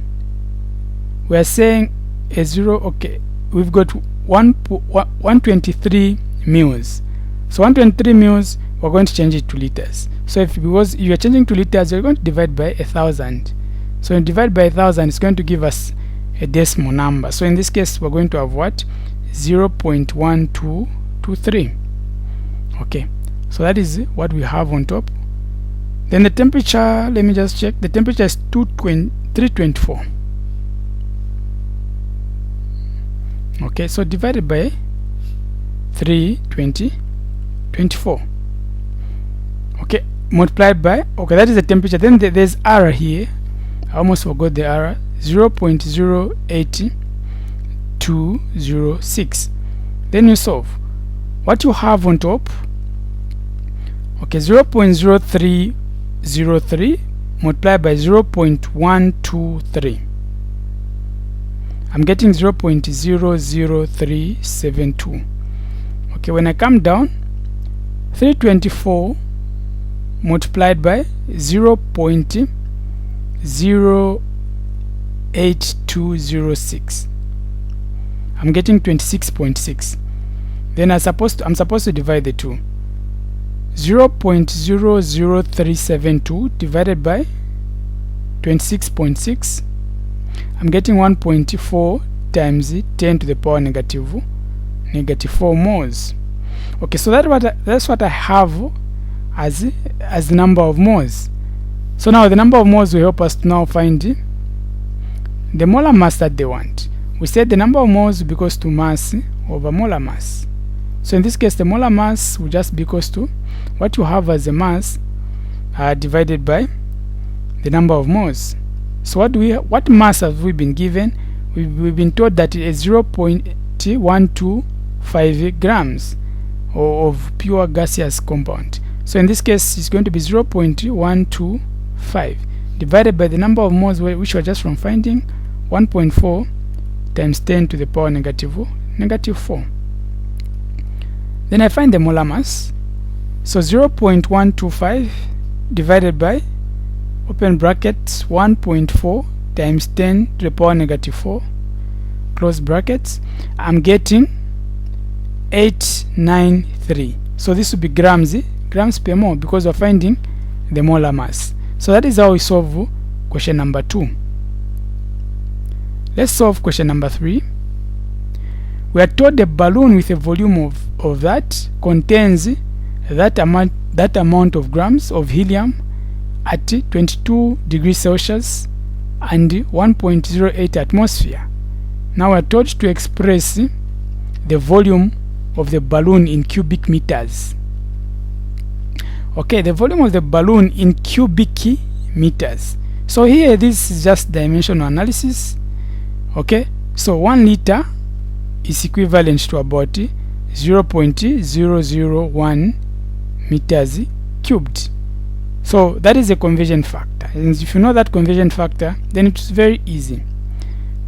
We are saying a 0, okay, we've got 123 moles. So 123 moles, we're going to change it to liters. So because you are changing to liters, you're going to divide by 1,000. So when you divide by 1,000, it's going to give us a decimal number. So in this case, we're going to have what? 0.1223. Okay, so that is what we have on top. Then the temperature, let me just check. The temperature is 324. Okay, so divided by 324. Okay, multiplied by, okay, that is the temperature. Then there's R here. I almost forgot the R. 0.08206. Then you solve. What you have on top, okay, 0.0303 multiplied by 0.123. I'm getting 0.00372. Okay, when I come down, 324 multiplied by 0.08206. I'm getting 26.6. then I'm supposed to divide the two. 0.00372 divided by 26.6, I'm getting 1.4 times 10 to the power negative 4 moles. Okay, so that's what I have as the number of moles. So now the number of moles will help us to now find the molar mass that they want. We said the number of moles will be equals to mass over molar mass. So in this case, the molar mass will just be equals to what you have as a mass divided by the number of moles. So what mass have we been given? We've been told that it is 0.125 grams of pure gaseous compound. So in this case, it's going to be 0.125 divided by the number of moles, which were just from finding 1.4 times 10 to the power negative 4. Then I find the molar mass. So 0.125 divided by, open brackets, 1.4 times 10 to the power negative 4, close brackets. I'm getting 893. So this will be grams per mole, because we're finding the molar mass. So that is how we solve question number 2. Let's solve question number 3. We are told a balloon with a volume of that contains that amount of grams of helium at 22 degrees Celsius and 1.08 atmosphere. Now we are told to express the volume of the balloon in cubic meters. Okay, the volume of the balloon in cubic meters. So here this is just dimensional analysis. Okay, so 1 liter is equivalent to about 0.001 meters cubed. So that is a conversion factor, and if you know that conversion factor, then it's very easy.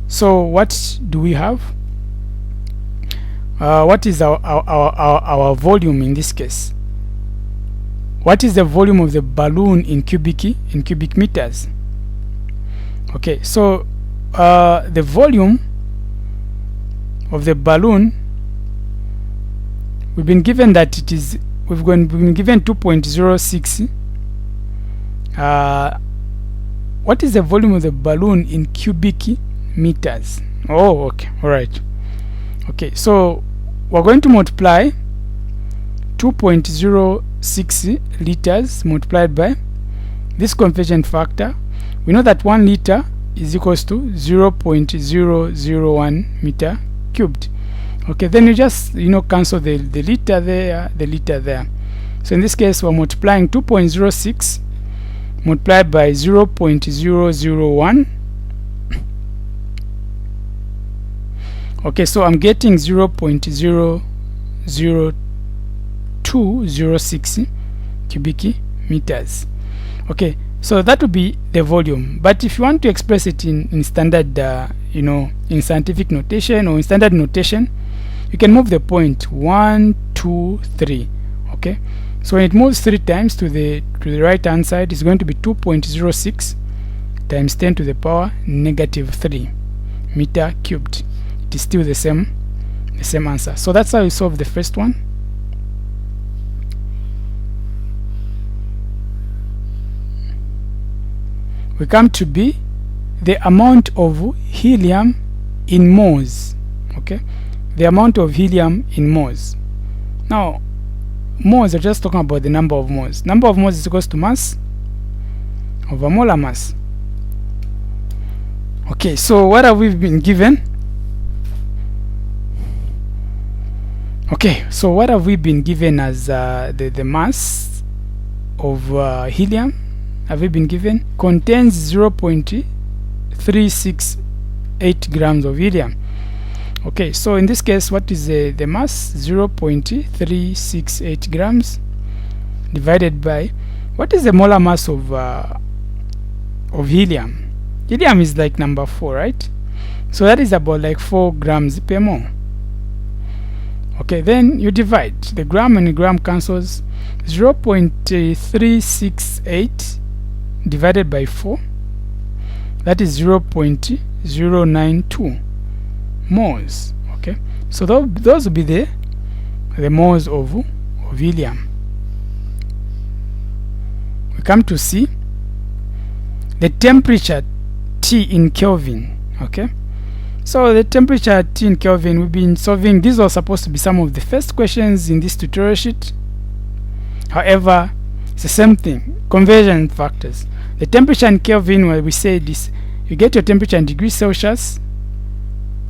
So what do we have? What is our volume in this case? What is the volume of the balloon in cubic meters? Okay, so the volume of the balloon, we've been given that we've been given 2.06. What is the volume of the balloon in cubic meters? Oh, okay, all right. Okay, so we're going to multiply 2.06 liters multiplied by this conversion factor. We know that 1 liter is equals to 0.001 meter cubed. Okay, then you just cancel the liter there, the liter there. So in this case, we're multiplying 2.06 multiplied by 0.001. Okay, so I'm getting 0.00206 cubic meters. Okay, so that would be the volume. But if you want to express it in standard, in scientific notation or in standard notation, you can move the point 1, 2, 3. Okay, so when it moves 3 times to the right hand side, it's going to be 2.06 times 10 to the power negative 3 meter cubed. It is still the same answer. So that's how you solve the first one. We come to B, the amount of helium in moles. Okay, the amount of helium in moles. Now, moles are just talking about the number of moles. Number of moles is equals to mass over molar mass. Okay, so what have we been given? Okay, so what have we been given as the mass of helium? Have we been given? Contains 0.368 grams of helium. Okay, so in this case, what is the mass? 0.368 grams divided by, what is the molar mass of helium? Helium is like number 4, right? So that is about like 4 grams per mole. Okay, then you divide. The gram and the gram cancels. 0.368 divided by 4. That is 0.092 moles. Okay, so those will be the the moles of helium. We come to C, the temperature T in Kelvin. Okay, so the temperature T in Kelvin, we've been solving. These are supposed to be some of the first questions in this tutorial sheet. However, it's the same thing, conversion factors. The temperature in Kelvin, where we say this, you get your temperature in degrees Celsius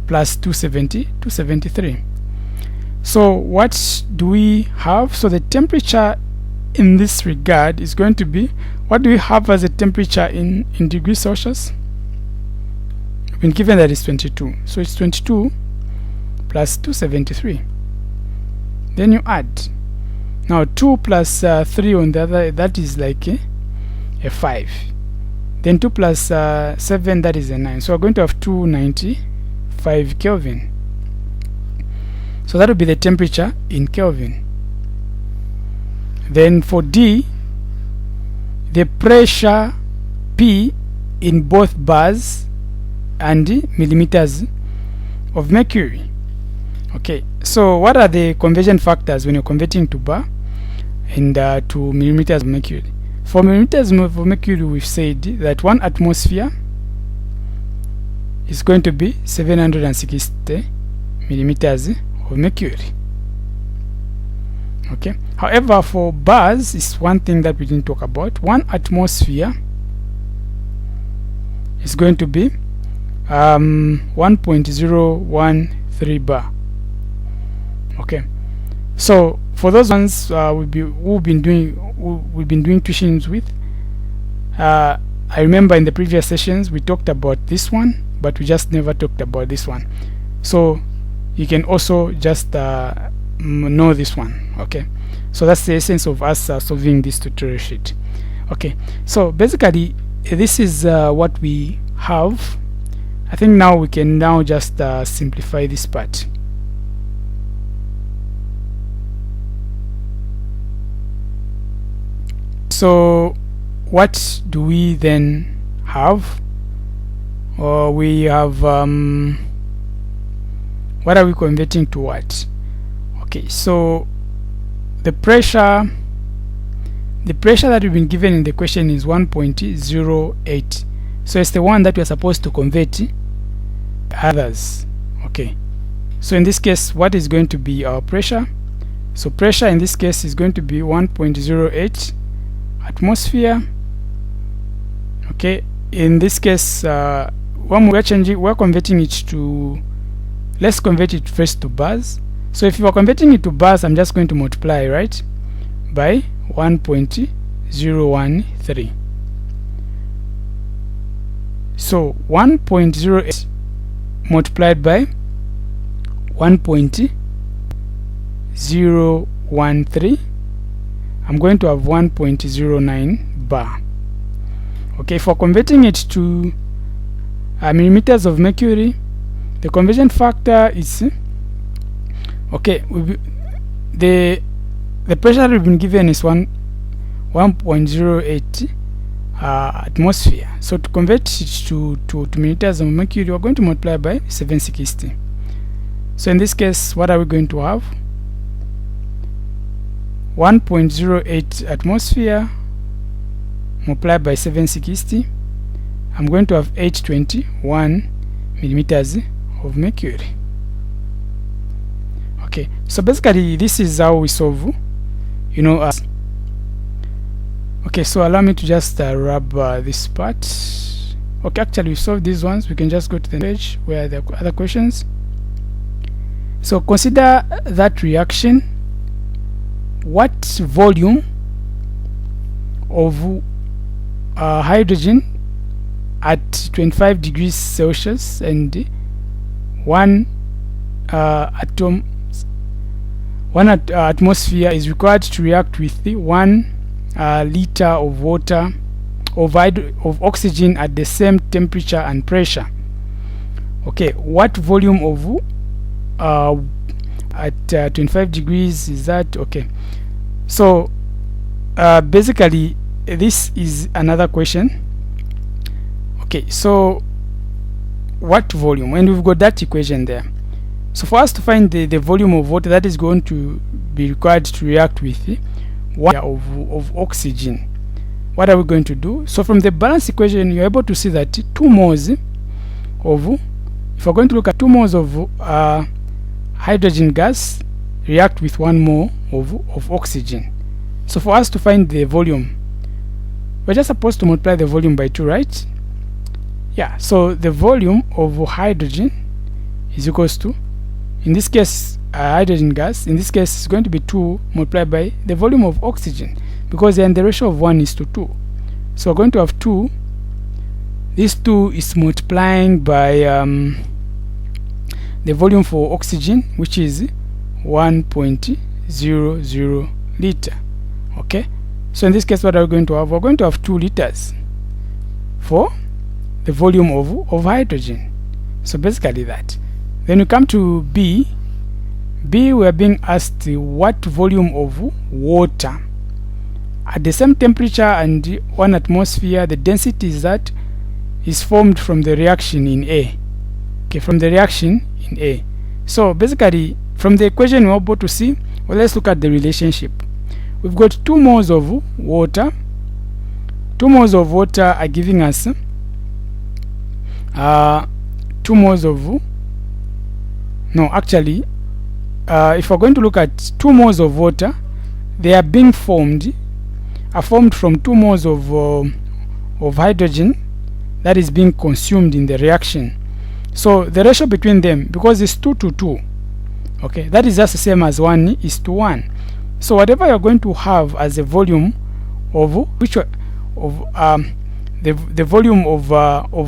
plus 273. So what do we have? So the temperature in this regard is going to be, what do we have as a temperature in degrees Celsius? We've been given that it's 22. So it's 22 plus 273. Then you add. Now 2 plus 3 on the other, that is like a 5. Then 2 plus 7, that is a 9. So we're going to have 295 Kelvin. So that will be the temperature in Kelvin. Then for D, the pressure P in both bars and millimeters of mercury. Okay, so what are the conversion factors when you're converting to bar and to millimeters of mercury? For millimeters of mercury, we've said that 1 atmosphere is going to be 760 millimeters of mercury. Okay, however, for bars, it's one thing that we didn't talk about. 1 atmosphere is going to be 1.013 bar. Okay, so for those ones we've been doing tuitions with, I remember in the previous sessions we talked about this one, but we just never talked about this one. So you can also just know this one. Okay, so that's the essence of us solving this tutorial sheet. Okay, so basically this is what we have. I think now we can now just simplify this part. So what do we then have? We have what are we converting to what? Okay, so the pressure that we've been given in the question is 1.08. So it's the one that we are supposed to convert others. Okay, so in this case, what is going to be our pressure? So pressure in this case is going to be 1.08 atmosphere. Okay, in this case, when we're converting it to, let's convert it first to bars. So if you are converting it to bars, I'm just going to multiply, right, by 1.013. So 1.08 multiplied by 1.013, I'm going to have 1.09 bar. Okay, for converting it to millimeters of mercury, the conversion factor is okay. The pressure we've been given is 1.08 atmosphere. So to convert it to millimeters of mercury, we're going to multiply by 760. So in this case, what are we going to have? 1.08 atmosphere multiplied by 760. I'm going to have 821 millimeters of mercury. Okay, so basically this is how we solve, you know, okay, so allow me to just wrap this part. Okay, actually we solved these ones. We can just go to the page where there are other questions. So consider that reaction. What volume of hydrogen at 25 degrees Celsius and one atmosphere is required to react with 1 liter of water of oxygen at the same temperature and pressure? Okay, what volume of at 25 degrees is that? Okay, so basically this is another question. Okay, so what volume? And we've got that equation there. So for us to find the volume of water that is going to be required to react with 1 of oxygen, what are we going to do? So from the balance equation, you're able to see that 2 moles of, if we're going to look at 2 moles of hydrogen gas react with 1 mole of oxygen. So for us to find the volume, we're just supposed to multiply the volume by 2, right? Yeah, so the volume of hydrogen is equals to, in this case hydrogen gas, in this case is going to be 2 multiplied by the volume of oxygen, because then the ratio of 1 is to 2. So we're going to have 2, this 2 is multiplying by the volume for oxygen, which is 1.00 liter. Okay, so in this case what are we going to have? We're going to have 2 liters for the volume of hydrogen. So basically that. Then we come to B. B, we are being asked what volume of water at the same temperature and 1 atmosphere, the density is that is formed from the reaction in A. Okay, from the reaction in A. So basically from the equation we're able to see, well, let's look at the relationship. We've got 2 moles of water. 2 moles of water are giving us 2 moles of, no, actually if we're going to look at 2 moles of water, they are being formed from 2 moles of hydrogen that is being consumed in the reaction. So the ratio between them, because it's 2 to 2, okay, that is just the same as 1 is to 1. So whatever you're going to have as a volume of the volume of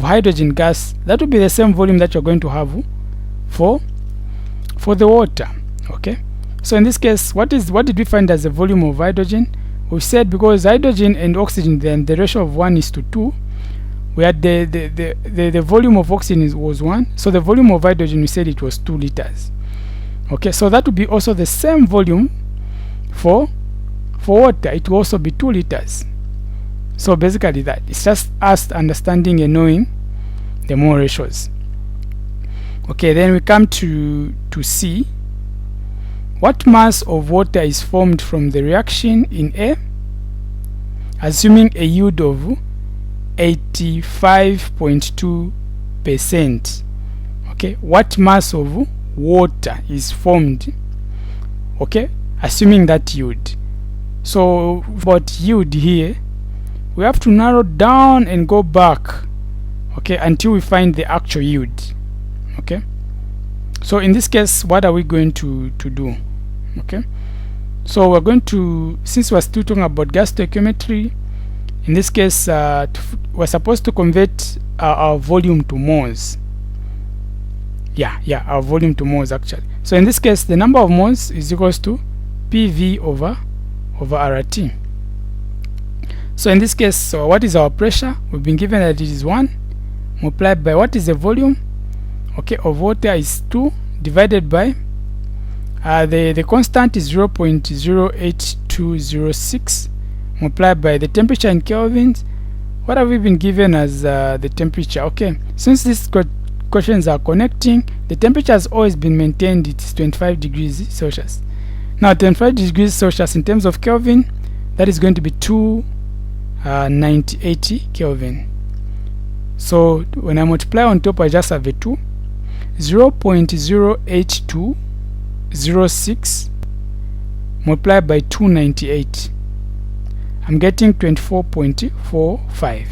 hydrogen gas, that will be the same volume that you're going to have for the water. Okay, so in this case, what did we find as the volume of hydrogen? We said because hydrogen and oxygen, then the ratio of 1 is to 2, we had the volume of oxygen was 1, so the volume of hydrogen, we said it was 2 liters. Okay, so that would be also the same volume for water. It will also be 2 liters. So basically that, it's just us understanding and knowing the mole ratios. Okay, then we come to C. What mass of water is formed from the reaction in A, assuming a yield of 85.2%? Okay, what mass of water is formed, okay, assuming that yield. So about yield here, we have to narrow down and go back, okay, until we find the actual yield. Okay, so in this case, what are we going to do? Okay, so we're going to, since we're still talking about gas stoichiometry, in this case we're supposed to convert our volume to moles. Our volume to moles actually. So in this case, the number of moles is equals to PV over RT. So in this case, so what is our pressure? We've been given that it is 1 multiplied by what is the volume, okay, of water is 2 divided by the constant is 0.08206 multiplied by the temperature in kelvins. What have we been given as the temperature? Okay, since these questions are connecting, the temperature has always been maintained. It's 25 degrees Celsius. Now 25 degrees Celsius in terms of Kelvin, that is going to be 290 Kelvin. So when I multiply on top, I just have a 2. 0.08206 multiplied by 298. I'm getting 24.45.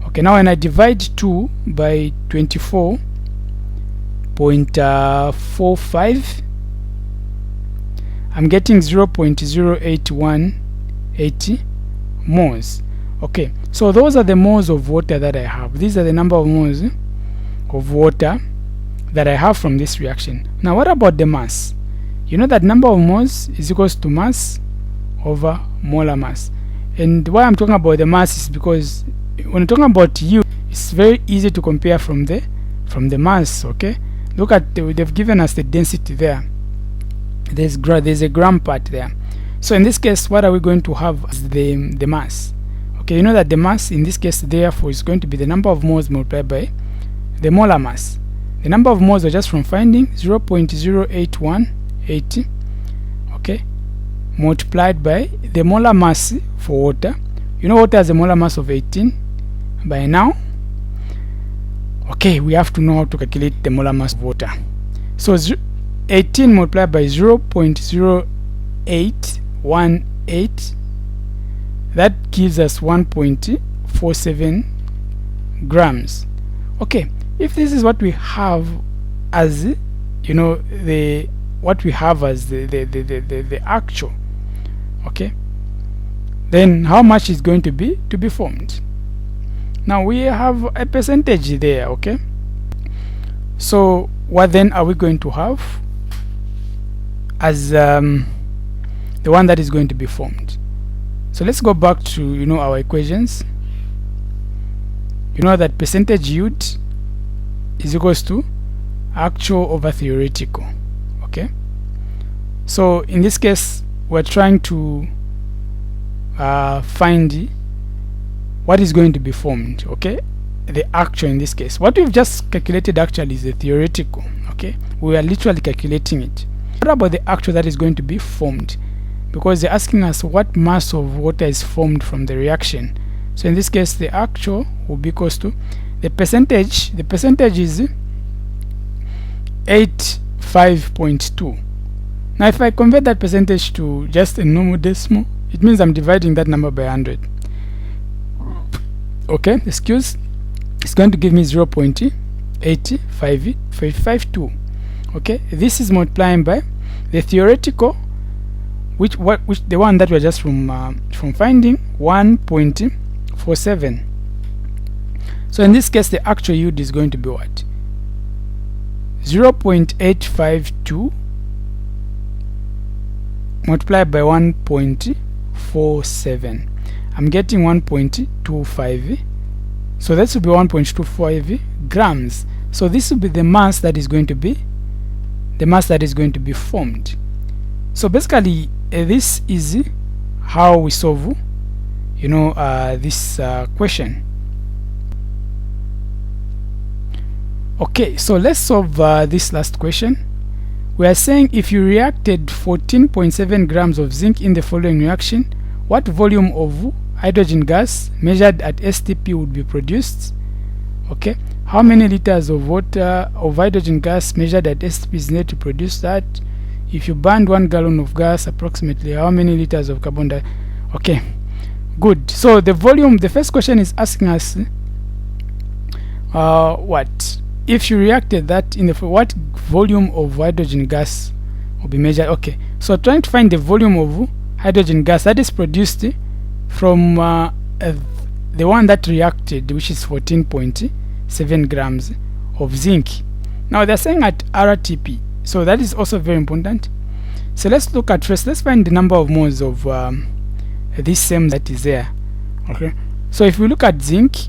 Okay, now when I divide 2 by 24.45, I'm getting 0.08180 moles. Okay, so those are the moles of water that I have. These are the number of moles of water that I have from this reaction. Now what about the mass? You know that number of moles is equals to mass over molar mass. And why I'm talking about the mass is because when I'm talking about yield, it's very easy to compare from the mass. Okay, look at they've given us the density there. There's a gram part there. So in this case, what are we going to have as the mass? Okay, you know that the mass in this case therefore is going to be the number of moles multiplied by the molar mass. the number of moles are just from finding 0.0818, okay, multiplied by the molar mass for water. You know water has a molar mass of 18 by now. Okay, we have to know how to calculate the molar mass of water. So 18 multiplied by 0.0818, that gives us 1.47 grams. Okay, if this is what we have as, you know, the actual, okay, then how much is going to be formed? Now we have a percentage there, okay. So what then are we going to have as the one that is going to be formed? So let's go back to, you know, our equations. You know that percentage yield is equals to actual over theoretical, okay. So in this case we're trying to find what is going to be formed, okay, the actual. In this case what we've just calculated actually is the theoretical, okay. We are literally calculating it. What about the actual that is going to be formed? Because they're asking us what mass of water is formed from the reaction. So in this case the actual will be equals to the percentage. The percentage is 85.2. Now if I convert that percentage to just a normal decimal, it means I'm dividing that number by 100. Okay, excuse, it's going to give me 0.85552. Okay, this is multiplying by the theoretical, which the one that we're just from finding, 1.47. So in this case the actual yield is going to be what? 0.852 multiplied by 1.47. I'm getting 1.25. So that will be 1.25 grams. So this will be the mass that is going to be formed. So basically this is how we solve, you know, this question. Okay, so let's solve this last question. We are saying if you reacted 14.7 grams of zinc in the following reaction, what volume of hydrogen gas measured at STP would be produced? Okay, how many liters of water of hydrogen gas measured at STP is needed to produce that? If you burned 1 gallon of gas, approximately how many liters of carbon dioxide? Okay, good. So the volume, the first question is asking us what if you reacted that in the what volume of hydrogen gas will be measured. Okay, so trying to find the volume of hydrogen gas that is produced from the one that reacted, which is 14.7 grams of zinc. Now they're saying at RTP, so that is also very important. So let's look at first, let's find the number of moles of this same that is there. Okay, so if we look at zinc,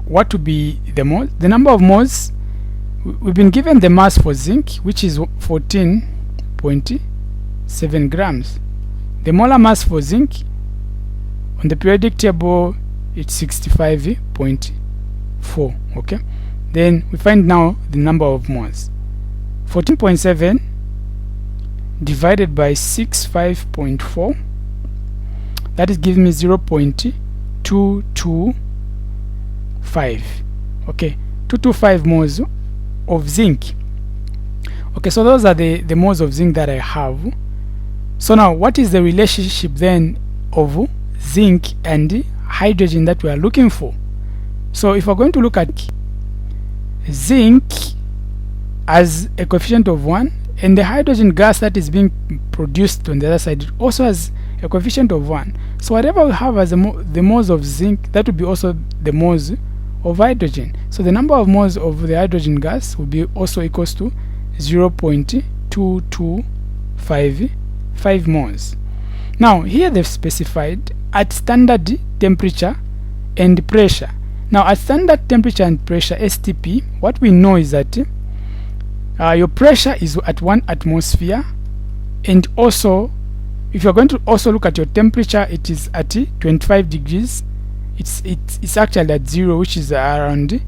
what would be the moles? The number of moles, we've been given the mass for zinc, which is 14.7 grams. The molar mass for zinc on the periodic table, it's 65.4. okay, then we find now the number of moles. 14.7 divided by 65.4, that is giving me 0.225. okay, 225 moles of zinc. Okay, so those are the moles of zinc that I have. So now what is the relationship then of zinc and hydrogen that we are looking for? So if we're going to look at zinc as a coefficient of 1, and the hydrogen gas that is being produced on the other side also has a coefficient of 1. So whatever we have as the moles of zinc, that will be also the moles of hydrogen. So the number of moles of the hydrogen gas will be also equals to 0.2255 moles. Now here they've specified at standard temperature and pressure. Now at standard temperature and pressure, STP, what we know is that your pressure is at 1 atmosphere, and also if you're going to also look at your temperature, it is at 25 degrees. It's actually at 0, which is around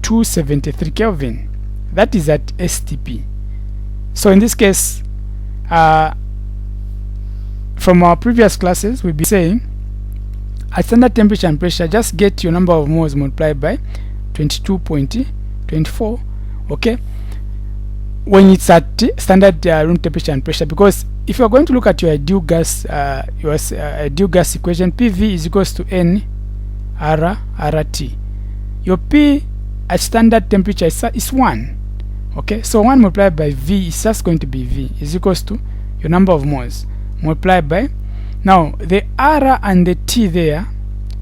273 Kelvin. That is at STP. So in this case, from our previous classes, we'll be saying at standard temperature and pressure, just get your number of moles multiplied by 22.24. okay, when it's at standard room temperature and pressure, because if you're going to look at your ideal gas equation, PV is equals to N R RT. Your P at standard temperature is 1. Okay, so 1 multiplied by V is just going to be V is equals to your number of moles multiplied by, now the R and the T there,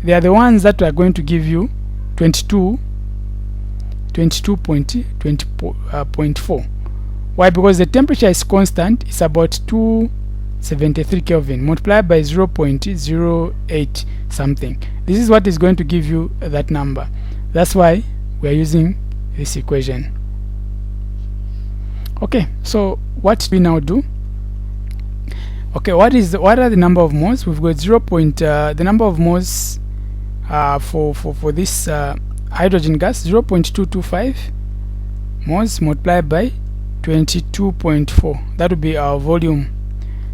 they are the ones that are going to give you 22.4. Why? Because the temperature is constant, it's about 273 Kelvin multiplied by 0.08 something. This is what is going to give you that number. That's why we are using this equation. Okay, so what do we now do? Okay, what are the number of moles? We've got the number of moles for this hydrogen gas, 0.225 moles multiplied by 22.4. that would be our volume.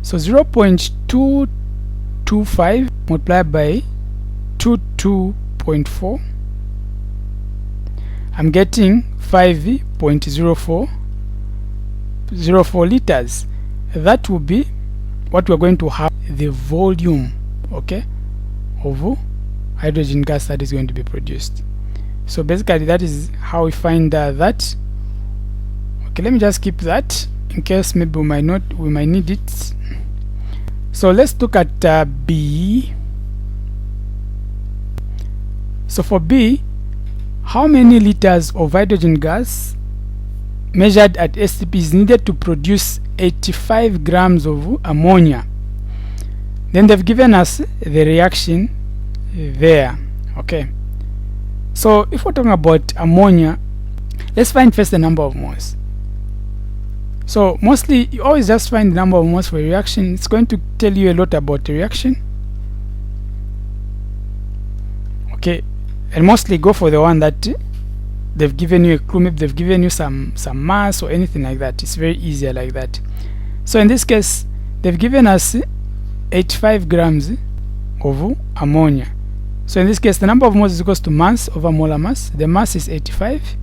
So 0.225 multiplied by 22.4, I'm getting 5.04 liters. That will be what we're going to have the volume, okay, of hydrogen gas that is going to be produced. So basically that is how we find that. Okay, let me just keep that in case maybe we might need it. So let's look at B. So for B, how many liters of hydrogen gas measured at STP is needed to produce 85 grams of ammonia? Then they've given us the reaction there. Okay, so if we're talking about ammonia, let's find first the number of moles. So mostly you always just find the number of moles for a reaction. It's going to tell you a lot about the reaction. Okay, and mostly go for the one that they've given you a clue, maybe they've given you some mass or anything like that. It's very easier like that. So in this case, they've given us 85 grams of ammonia. So in this case, the number of moles is equals to mass over molar mass. The mass is 85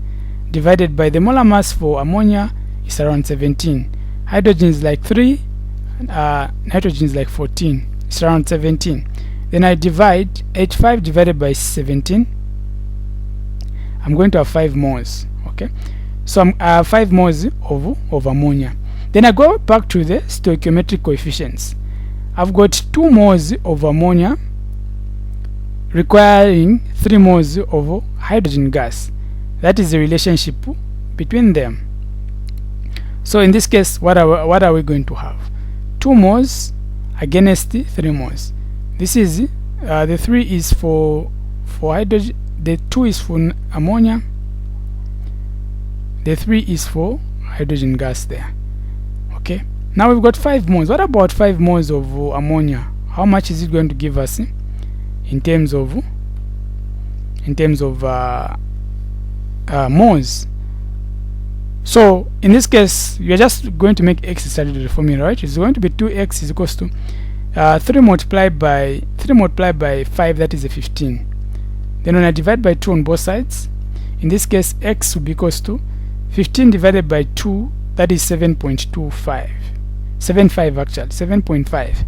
divided by the molar mass for ammonia is around 17. Hydrogen is like 3, nitrogen is like 14. It's around 17. Then I divide 85 divided by 17. I'm going to have 5 moles. Okay, so I have 5 moles of ammonia. Then I go back to the stoichiometric coefficients. I've got 2 moles of ammonia requiring 3 moles of hydrogen gas. That is the relationship between them. So in this case, what are we going to have? 2 moles against 3 moles. This is the 3 is for hydrogen, the 2 is for ammonia, the 3 is for hydrogen gas there. Okay, now we've got 5 moles. What about 5 moles of ammonia? How much is it going to give us in terms of moles? So in this case, you're just going to make x instead of the formula, right? It's going to be 2x is equals to 3 multiplied by 5, that is a 15. Then when I divide by 2 on both sides, in this case x will be equals to 15 divided by 2, that is 7.25. 75 actually, 7.5.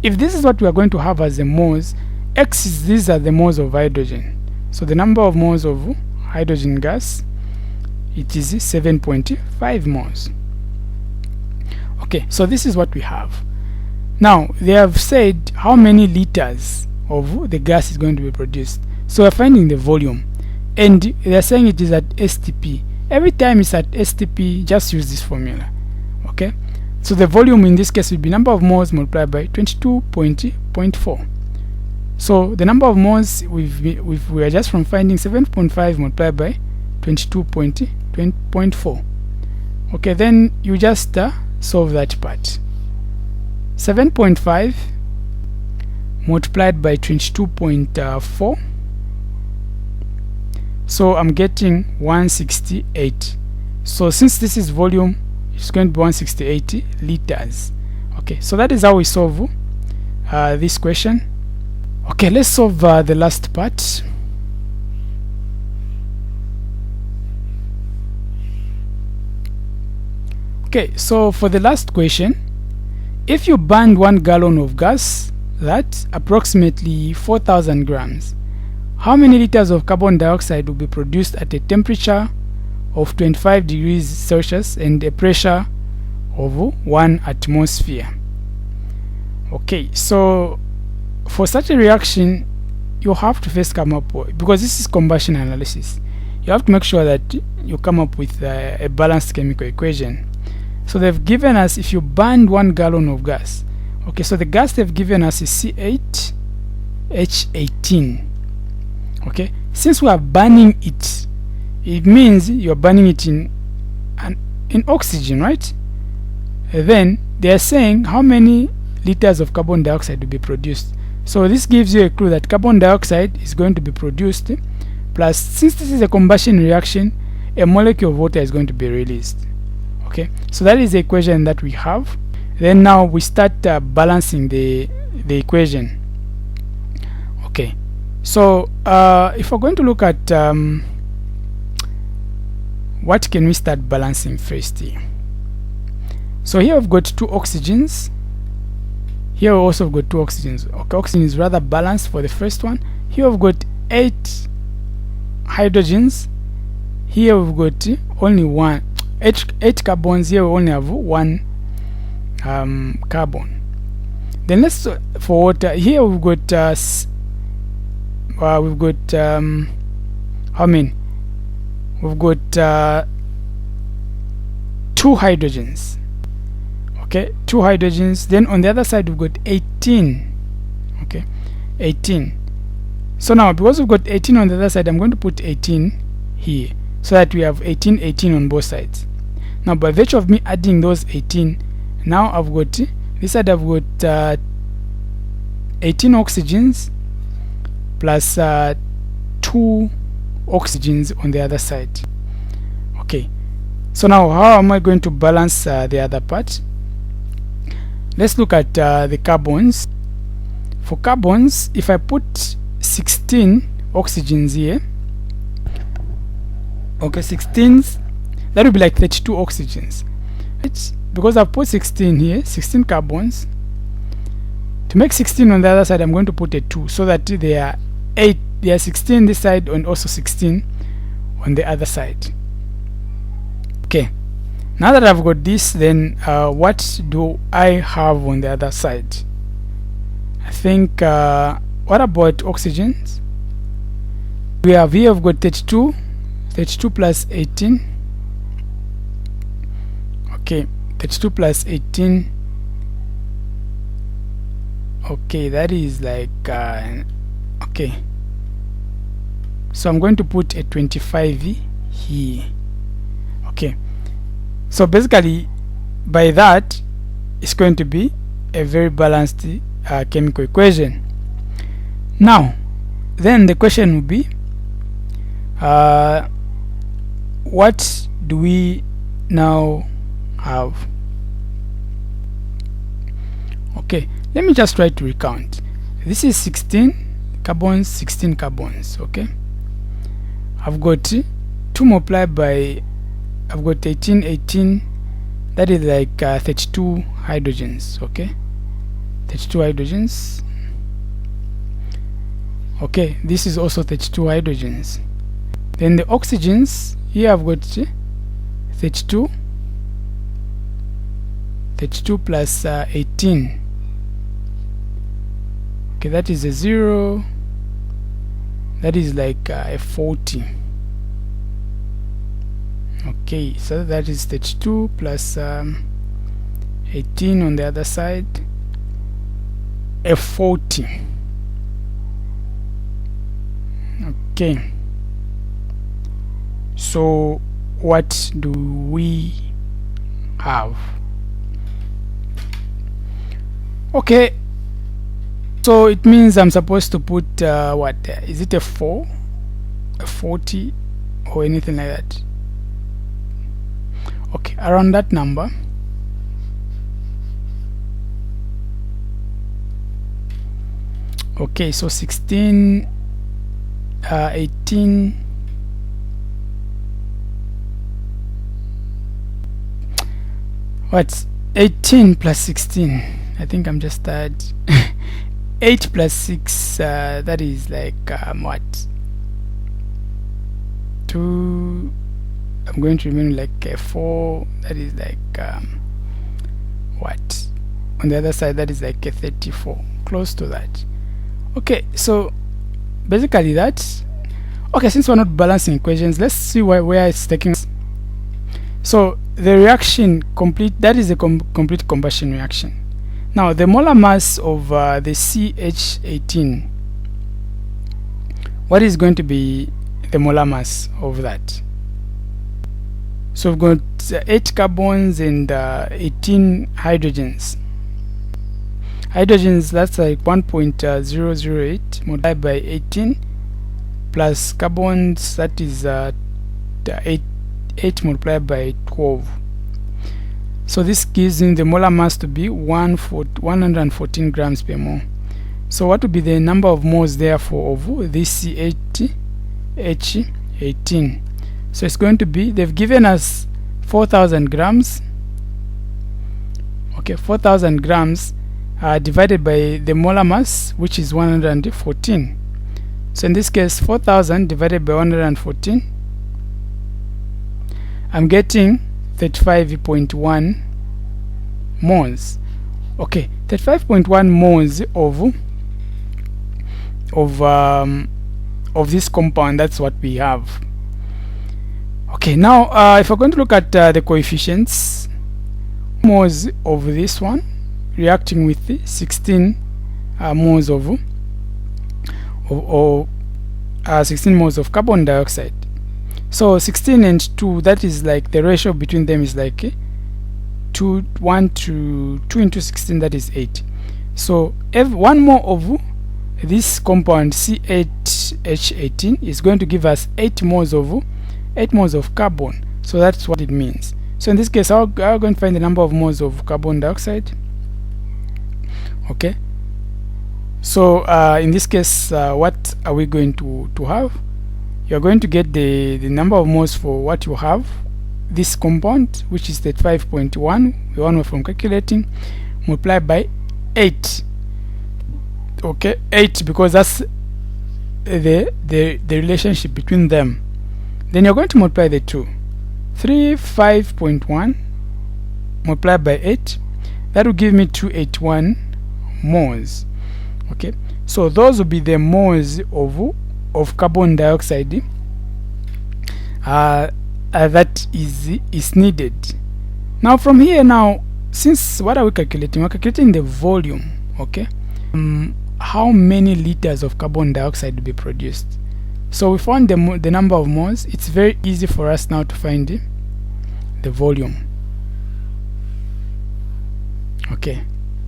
If this is what we are going to have as the moles, x is, these are the moles of hydrogen. So the number of moles of hydrogen gas, it is 7.5 moles. Okay, so this is what we have. Now they have said how many liters of the gas is going to be produced. So we're finding the volume, and they're saying it is at STP. Every time it's at STP, just use this formula. Okay, so the volume in this case will be number of moles multiplied by 22.4. So the number of moles we are just from finding 7.5 multiplied by 22.4. Okay, then you just solve that part. 7.5 multiplied by 22.4. so I'm getting 168. So since this is volume, it's going to be 168 liters. Okay, so that is how we solve this question. Okay, let's solve the last part. Okay, so for the last question, if you burned 1 gallon of gas, that's approximately 4,000 grams, how many liters of carbon dioxide will be produced at a temperature of 25 degrees Celsius and a pressure of 1 atmosphere? Okay, so for such a reaction, you have to first come up with, because this is combustion analysis, you have to make sure that you come up with a balanced chemical equation. So they've given us, if you burned 1 gallon of gas, okay, so the gas they've given us is C8H18. Okay, since we are burning it, it means you're burning it in oxygen, right? And then they are saying how many liters of carbon dioxide will be produced. So this gives you a clue that carbon dioxide is going to be produced, plus since this is a combustion reaction, a molecule of water is going to be released. Okay, so that is the equation that we have. Then now we start balancing the equation. Okay, so if we're going to look at what can we start balancing first here. So here we've got 2 oxygens. Here we also got 2 oxygens. Okay, oxygen is rather balanced for the first one. Here we've got 8 hydrogens. Here we've got only 8 carbons. Here we only have 1 carbon. Then let's for water. Here we've got how many? We've got 2 hydrogens. Okay, 2 hydrogens. Then on the other side we've got 18. Okay, 18. So now because we've got 18 on the other side, I'm going to put 18 here so that we have 18 on both sides. Now by virtue of me adding those 18, now I've got this side, I've got 18 oxygens plus 2 oxygens on the other side. Okay, so now how am I going to balance the other part? Let's look at the carbons. For carbons, if I put 16 oxygens here, okay, 16s, that will be like 32 oxygens. It's because I've put 16 here, 16 carbons. To make 16 on the other side, I'm going to put a 2 so that there are 8, there are 16 this side and also 16 on the other side. Okay, now that I've got this, then what do I have on the other side? I think what about oxygens? We have here, we've got 32 plus 18. Okay, 32 plus 18. Okay, that is like okay, so I'm going to put a 25 here. Okay, so basically by that it's going to be a very balanced chemical equation. Now then the question will be what do we now have? Okay, let me just try to recount. This is 16 carbons, 16 carbons. Okay, I've got 2 multiplied by, I've got 18, that is like 32 hydrogens. Okay, 32 hydrogens. Okay, this is also 32 hydrogens. Then the oxygens, here I've got 32 plus 18. Okay, that is a 0. That is like a 40. Okay, so that is 32 plus 18 on the other side, a 40. Okay, so what do we have? Okay, so it means I'm supposed to put what is it, a 4, a 40, or anything like that. Okay, around that number. Okay, so 16, 18, what's 18 plus 16? I think I'm just tired. 8 plus 6, that is like what? 2. I'm going to remember like 4. That is like what? On the other side, that is like 34, close to that. Okay, so basically that. Okay, since we're not balancing equations, let's see where it's taking us. So the reaction complete, that is a complete combustion reaction. Now the molar mass of the CH18, what is going to be the molar mass of that? So we've got 8 carbons and 18 hydrogens. Hydrogens, that's like 1.008 multiplied by 18 plus carbons, that is 8 multiplied by 12. So this gives me the molar mass to be 114 grams per mole. So what would be the number of moles therefore of this CH18? So it's going to be, they've given us 4,000 grams. Okay, 4,000 grams divided by the molar mass, which is 114. So in this case, 4,000 divided by 114, I'm getting 35.1 moles. Okay, 35.1 moles of this compound. That's what we have. Okay, now if we're going to look at the coefficients, moles of this one reacting with the 16 moles of 16 moles of carbon dioxide. So 16 and 2, that is like the ratio between them is like 2 into 16, that is 8. So one more of this compound CH18 is going to give us 8 moles of carbon. So that's what it means. So in this case, I'm going to find the number of moles of carbon dioxide. Okay, so in this case, what are we going to have? You're going to get the number of moles for what you have, this compound, which is 35.1, the one we're from calculating, multiplied by 8. Okay, 8, because that's the relationship between them. Then you're going to multiply the 2. 35.1 multiplied by 8, that will give me 281 moles. Okay, so those will be the moles of carbon dioxide that is needed. Now from here, now since what are we calculating? We're calculating the volume. Okay, how many liters of carbon dioxide to be produced. So we found the number of moles. It's very easy for us now to find the volume. Okay,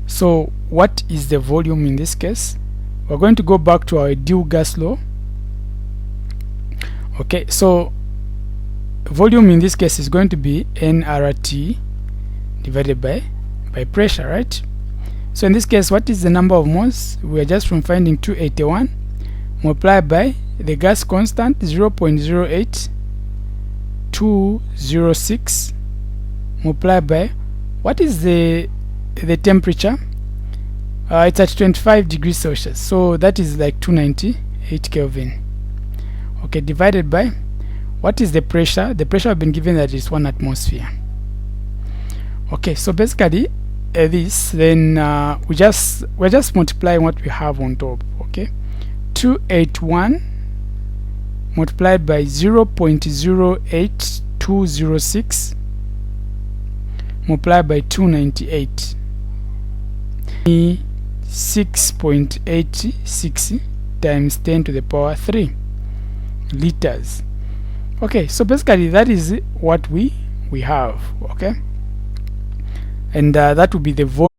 so what is the volume in this case? We're going to go back to our ideal gas law. Okay, so volume in this case is going to be nRT divided by pressure, right? So in this case, what is the number of moles? We are just from finding 281 multiplied by the gas constant 0.08206 multiplied by what is the temperature? It's at 25 degrees Celsius, so that is like 298 Kelvin. Okay, divided by what is the pressure? The pressure I've been given that is 1 atmosphere. Okay, so basically this, then we're just multiplying what we have on top. Okay, 281 multiplied by 0.08206 multiplied by 298, 6.86 times 10 to the power 3 liters. Okay, so basically that is what we have. Okay, and that will be the volume.